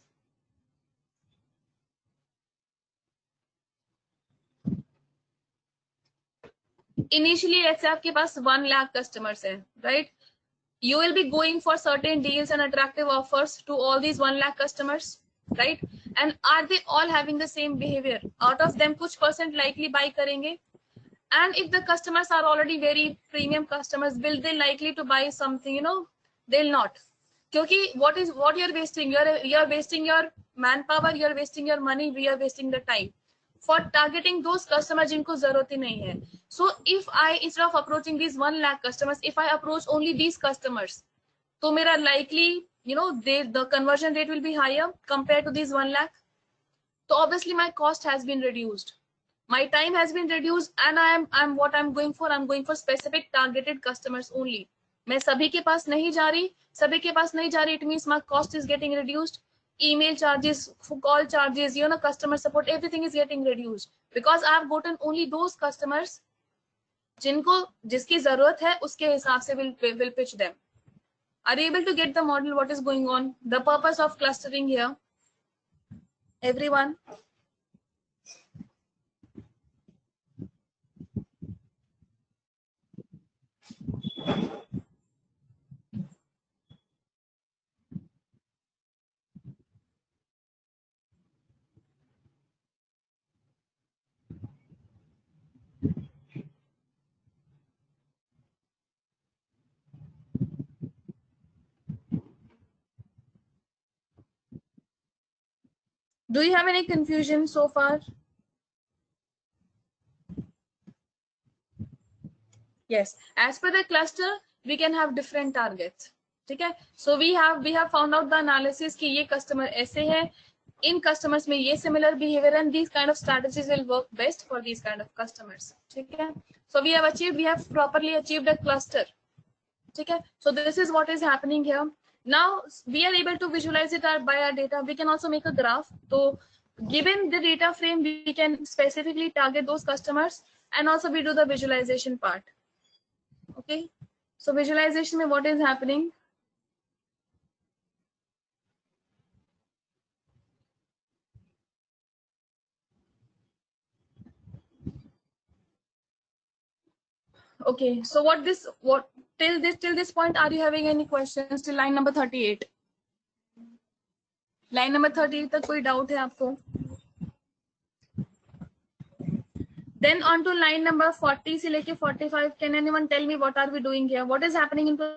Initially let's say आपके पास 1 lakh customers है, right? You will be going for certain deals and attractive offers to all these 1 lakh customers, right? And are they all having the same behavior? Out of them कुछ percent likely buy करेंगे, and if the customers are already very premium customers, will they likely to buy something? They'll not, क्योंकि what you're wasting, you're wasting your manpower, you're wasting your money, we are wasting the time for targeting those customers जिनको जरूरत ही नहीं है. So if I, instead of approaching these 1 lakh customers, if I approach only these customers, तो मेरा likely the conversion rate will be higher compared to these 1 lakh. So obviously my cost has been reduced, my time has been reduced, and I'm going for specific targeted customers only. मैं सभी के पास नहीं जा रही, it means my cost is getting reduced. Email charges, call charges, customer support, everything is getting reduced because I have gotten only those customers जिसकी जरूरत है उसके हिसाब से will pitch them. Are you able to get the model, what is going on, the purpose of clustering here, everyone? Do you have any confusion so far? Yes, as per the cluster we can have different targets. ठीक है, so we have found out the analysis कि ये customer ऐसे है, इन customers में ये similar behavior, and these kind of strategies will work best for these kind of customers. ठीक है, so we have properly achieved a cluster. ठीक है, so this is what is happening here. Now we are able to visualize it by our data. We can also make a graph. So given the data frame, we can specifically target those customers, and also we do the visualization part. Okay, so visualization mein what is happening? Okay, so till this point, are you having any questions till line number 38? line number 38 तक कोई doubt है आपको? Then on to line number 40 से लेके 45. Can anyone tell me what are we doing here? What is happening into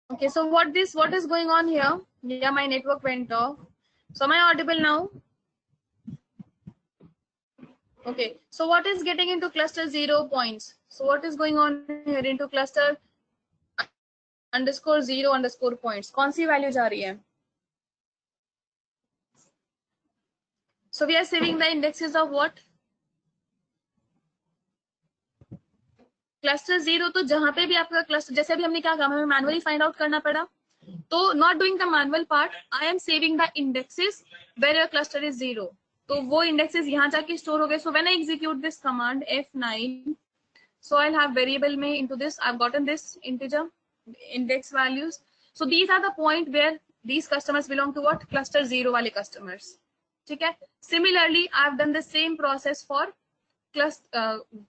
Okay, so what is going on here? Yeah, my network went off. So am I audible now? Okay, so what is getting into cluster 0 points? So what is going on here into cluster _0 points? कौन सी value जा रही है? So we are saving the indexes of what? Cluster 0. तो जहां पे भी आपका cluster, जैसे अभी हमने क्या कहा, हमें manually find out करना पड़ा, तो not doing the manual part, I am saving the indexes where your cluster is 0. तो वो indexes यहाँ जाके store हो गए. So when I execute this command F9, so I'll have variable में into this, I've gotten this integer index values. So these are the point where these customers belong to what? Cluster 0 वाले customers. ठीक है. Similarly, I've done the same process for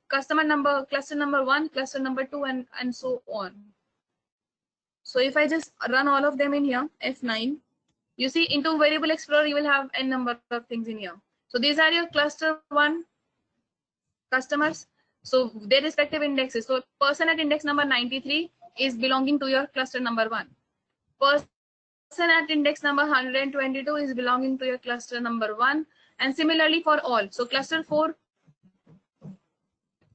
customer number, cluster number 1, cluster number 2, and so on. So if I just run all of them in here, F9, you see into variable explorer, you will have n number of things in here. So these are your cluster 1 customers. So their respective indexes. So person at index number 93 is belonging to your cluster number 1. Person at index number 122 is belonging to your cluster number 1. And similarly for all. So cluster 4.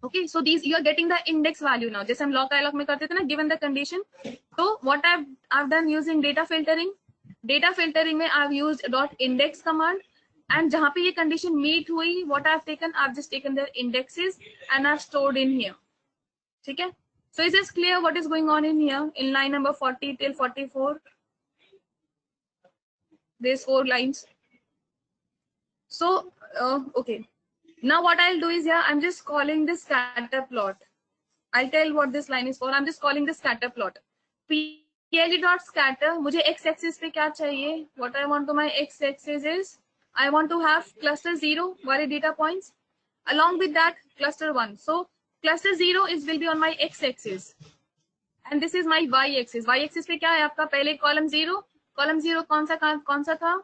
Okay, so these you are getting the index value now. जैसे हम lock में करते थे ना, given the condition. So what I've done using data filtering. Data filtering में I've used .index command. And जहाँ पे ये condition meet हुई, what I've taken, I've just taken their indexes and I've stored in here. ठीक है? So is this clear what is going on in here in line number 40 till 44? There's 4 lines. So okay. Now what I'll do is here, I'm just calling this scatter plot. I'll tell what this line is for. I'm just calling this scatter plot. PLE.scatter. मुझे x-axis पे क्या चाहिए? What I want to my x-axis is I want to have cluster 0 वाले data points. Along with that, cluster 1. So cluster 0 will be on my x-axis, and this is my y-axis. Y-axis पे क्या है आपका? पहले column 0. Column 0 कौन सा था?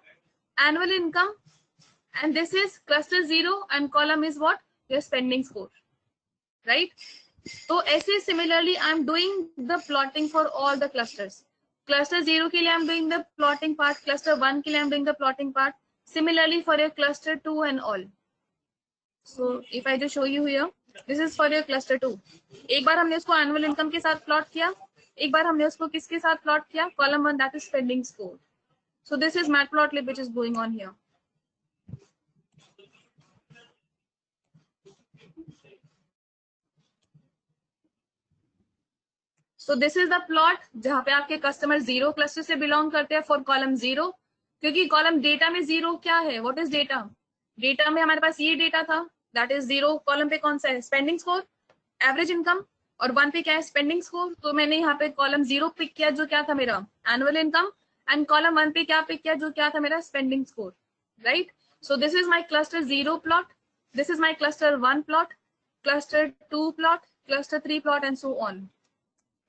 Annual income. And this is cluster 0, and column is what? Your spending score, right? So ऐसे similarly, I'm doing the plotting for all the clusters. Cluster 0 के लिए I'm doing the plotting part. Cluster 1 के लिए I'm doing the plotting part. Similarly for your cluster 2 and all. So if I just show you here, this is for your cluster 2. एक बार हमने उसको annual income के साथ plot किया. एक बार हमने उसको किसके साथ plot किया? Column 1, that is spending score. So this is matplotlib which is going on here. So this is the plot जहां पे आपके कस्टमर 0 क्लस्टर से बिलोंग करते हैं फॉर कॉलम 0, क्योंकि कॉलम डेटा में 0 क्या है, व्हाट इज डेटा, डेटा में हमारे पास ये डेटा था, दैट इज 0 कॉलम पे कौन सा है, स्पेंडिंग स्कोर, एवरेज इनकम, और 1 पे क्या है, स्पेंडिंग स्कोर। तो मैंने यहाँ पे कॉलम 0 पिक किया जो क्या था मेरा एनुअल इनकम, एंड कॉलम 1 पे क्या पिक किया जो क्या था मेरा spending score, right. So this is my cluster 0 plot, this is my cluster 1 plot, cluster 2 plot, cluster 3 plot and so on.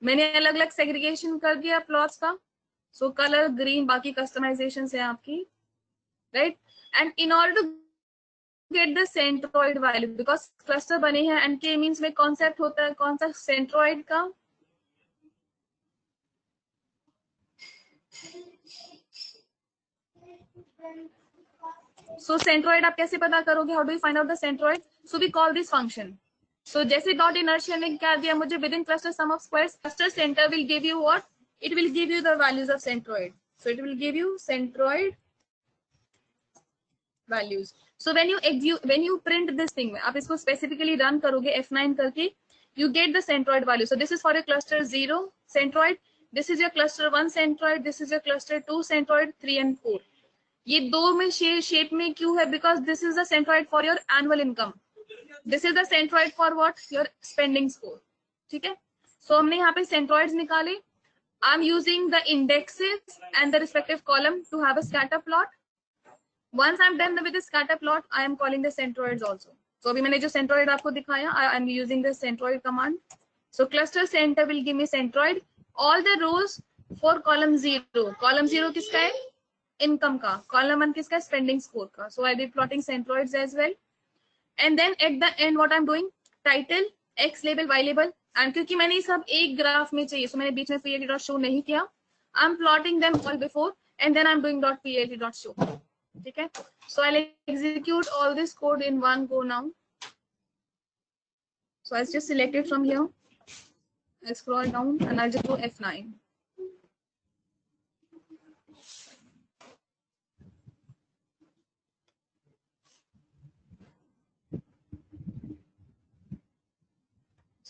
मैंने अलग अलग सेग्रीगेशन कर दिया प्लॉट्स का, सो कलर ग्रीन, बाकी कस्टमाइजेशन है आपकी, right. And in order to get the centroid value, because cluster बने हैं एंड के मीन्स में कॉन्सेप्ट होता है कौन सा, सेंट्रोइड का। सो सेंट्रोइड आप कैसे पता करोगे, how do you find out the centroid, so we call this function. So जैसे डॉट इनर्शिया ने क्या दिया मुझे, within cluster sum of squares, cluster center will give you what, it will give you the values of centroid, so it will give you centroid values. So when you print this thing, आप इसको specifically run करोगे F9 करके, you get the centroid value. So this is for a cluster 0 centroid, this is your cluster 1 centroid, this is your cluster 2 centroid, 3 and 4. ये दो में shape में क्यों है, because this is the centroid for your annual income, this is the centroid for what, your spending score, ठीक है। So हमने यहाँ पे centroids निकाले, I'm using the indexes and the respective column to have a scatter plot. Once I'm done with the scatter plot, I am calling the centroids also. So अभी मैंने जो centroid आपको दिखाया, I am using the centroid command. So cluster center will give me centroid. All the rows for column 0. Column 0 किसका है? Income का. Column 1 किसका है? Spending score का. So I will plotting centroids as well. And then at the end, what I'm doing? Title, X label, Y label. And क्योंकि मैंने ये सब एक ग्राफ में चाहिए, सो मैंने बीच में plt डॉट शो नहीं किया, I am plotting them all before and then I am doing dot plt dot show, ठीक है। So I execute all this code in one go now. So I just select it from here, I scroll down and I just go F9.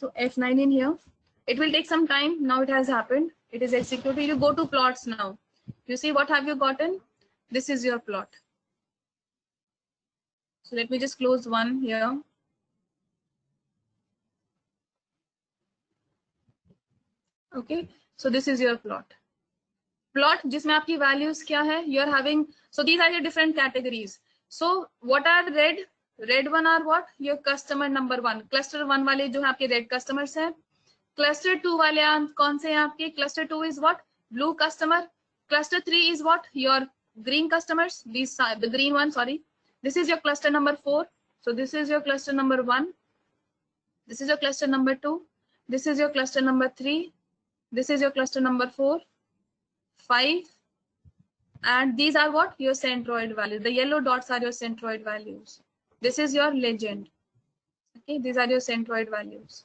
So F9 in here. It will take some time. Now it has happened. It is executed. You go to plots now. You see what have you gotten? This is your plot. So let me just close one here. Okay. So this is your plot. Plot जिसमें आपकी values क्या है? You are having. So these are your different categories. So what are red? Red one are what? Your customer number 1. Cluster 1 वाले जो है आपके red customers हैं. Cluster 2 वाले कौन से हैं आपके? Cluster 2 is what? Blue customer. Cluster 3 is what? Your green customers. These the green one, sorry. This is your cluster number 4. So this is your cluster number 1. This is your cluster number 2. This is your cluster number 3. This is your cluster number 4, 5. And these are what? Your centroid values. The yellow dots are your centroid values. This is your legend. Okay, these are your centroid values.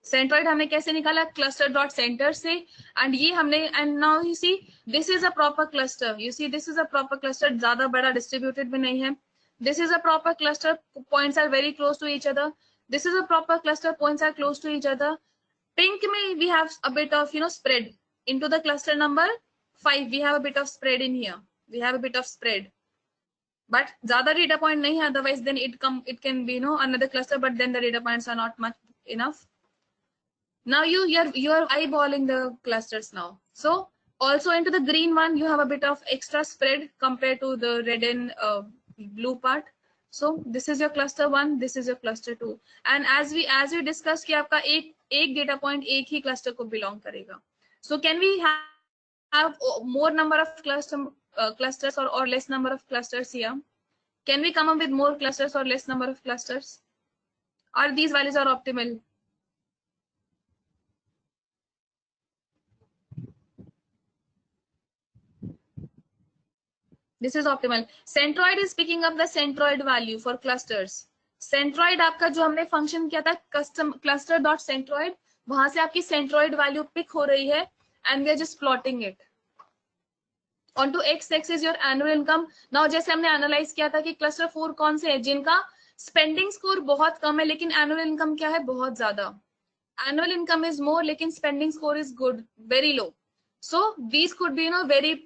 Centroid हमने कैसे निकाला? Cluster dot center से, and ये हमने, and now you see this is a proper cluster. You see this is a proper cluster. ज़्यादा बड़ा distributed भी नहीं है. This is a proper cluster. Points are very close to each other. This is a proper cluster. Points are close to each other. Pink में we have a bit of spread into the cluster number 5. We have a bit of spread in here. We have a bit of spread. But ज़्यादा data point नहीं है, otherwise then it can be another cluster, but then the data points are not much enough. Now you're eyeballing the clusters now. So also into the green one you have a bit of extra spread compared to the red and blue part. So this is your cluster 1, this is your cluster 2, and as we discussed कि आपका एक data point एक ही cluster को belong करेगा. So can we have more number of clusters or less number of clusters here? Can we come up with more clusters or less number of clusters? Or these values are optimal? This is optimal. Centroid is picking up the centroid value for clusters. Centroid आपका जो हमने function किया था custom cluster dot centroid, वहां से आपकी centroid value pick हो रही है and we are just plotting it. onto x axis your annual income. Now जैसे हमने एनालाइज किया था कि क्लस्टर 4 कौन से है जिनका स्पेंडिंग स्कोर बहुत कम है लेकिन एनुअल इनकम क्या है बहुत ज्यादा. annual income is more, लेकिन spending score is good, very low. So these could be, very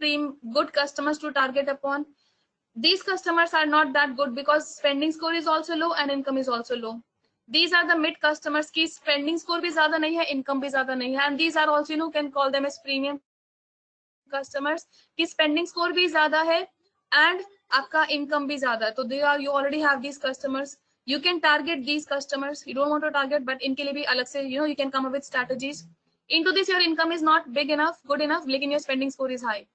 good customers to target upon. These customers are not that good because spending score is also low and income is also low. These are the mid customers की spending score भी ज़्यादा नहीं है, income भी ज़्यादा नहीं है, and these are also, can call them as premium customers की spending score भी ज़्यादा है and आपका income भी ज़्यादा है. तो you already have these customers. You can target these customers. You don't want to target, but इनके लिए भी अलग से, you can come up with strategies. Into this, your income is not big enough, good enough, लेकिन your spending score is high.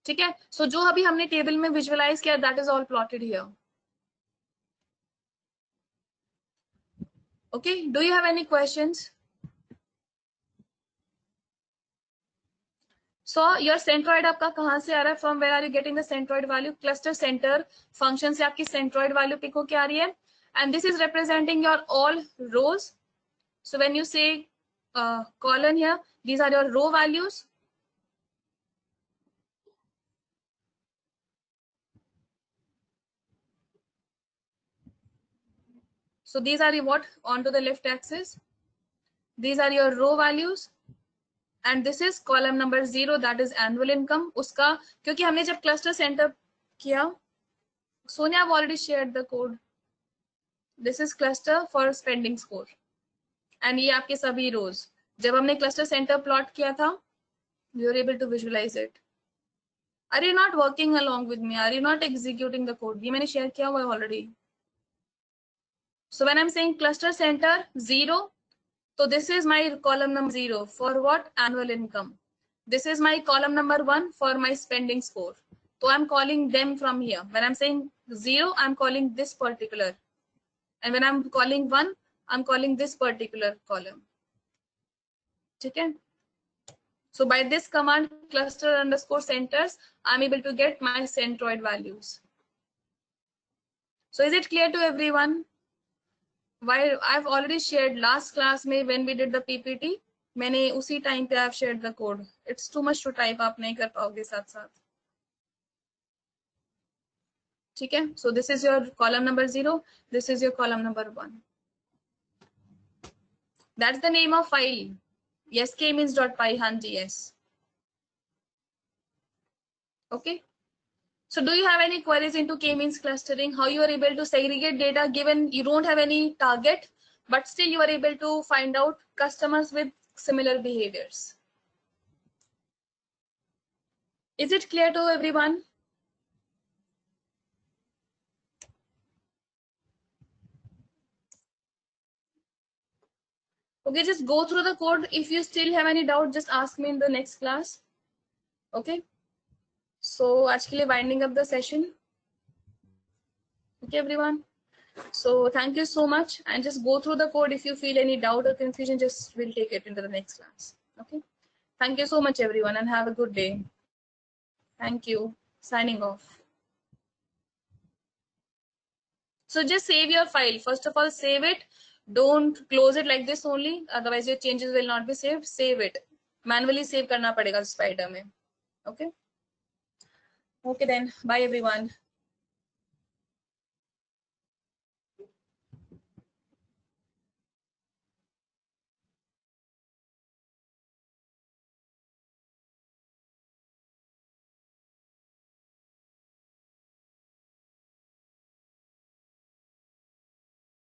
ठीक है. So जो अभी हमने टेबल में विजुअलाइज किया, that is all plotted here. Okay. Do you have any questions? So your centroid आपका कहाँ से आ रहा है? From where are you getting the centroid value? Cluster center function से आपकी centroid value pick होके आ रही है. And this is representing your all rows. So when you say column here, these are your row values. So these are what onto the left axis. These are your row values. And this is column number 0, that is annual income. उसका क्योंकि हमने जब cluster center किया, Sonia, I've already shared the code. This is cluster for spending score. And ये आपके सभी rows. जब हमने cluster center plot किया था, you are able to visualize it. Are you not working along with me? Are you not executing the code? ये मैंने share किया हुआ है already. So when I'm saying cluster center 0, so this is my column number 0 for what? Annual income. This is my column number 1 for my spending score. So I'm calling them from here. When I'm saying 0, I'm calling this particular. And when I'm calling 1, I'm calling this particular column. Okay? So by this command, cluster underscore centers, I'm able to get my centroid values. So is it clear to everyone? While I've already shared last class में when we did the PPT, मैंने उसी time पे I've shared the code. It's too much to type, आप नहीं कर पाओगे साथ साथ. ठीक है? So this is your column number 0. This is your column number 1. That's the name of file. Yes, k-means.py. Hanji, yes. Okay. So do you have any queries into k-means clustering? How you are able to segregate data given you don't have any target, but still you are able to find out customers with similar behaviors? Is it clear to everyone? Okay, just go through the code. If you still have any doubt, just ask me in the next class. Okay. So actually winding up the session. Okay, everyone. So thank you so much, and just go through the code. If you feel any doubt or confusion, just we'll take it into the next class. Okay. Thank you so much, everyone, and have a good day. Thank you. Signing off. So just save your file. First of all, save it. Don't close it like this only. Otherwise, your changes will not be saved. Save it. Manually save करना पड़ेगा Spider में. Okay. Okay then. Bye everyone.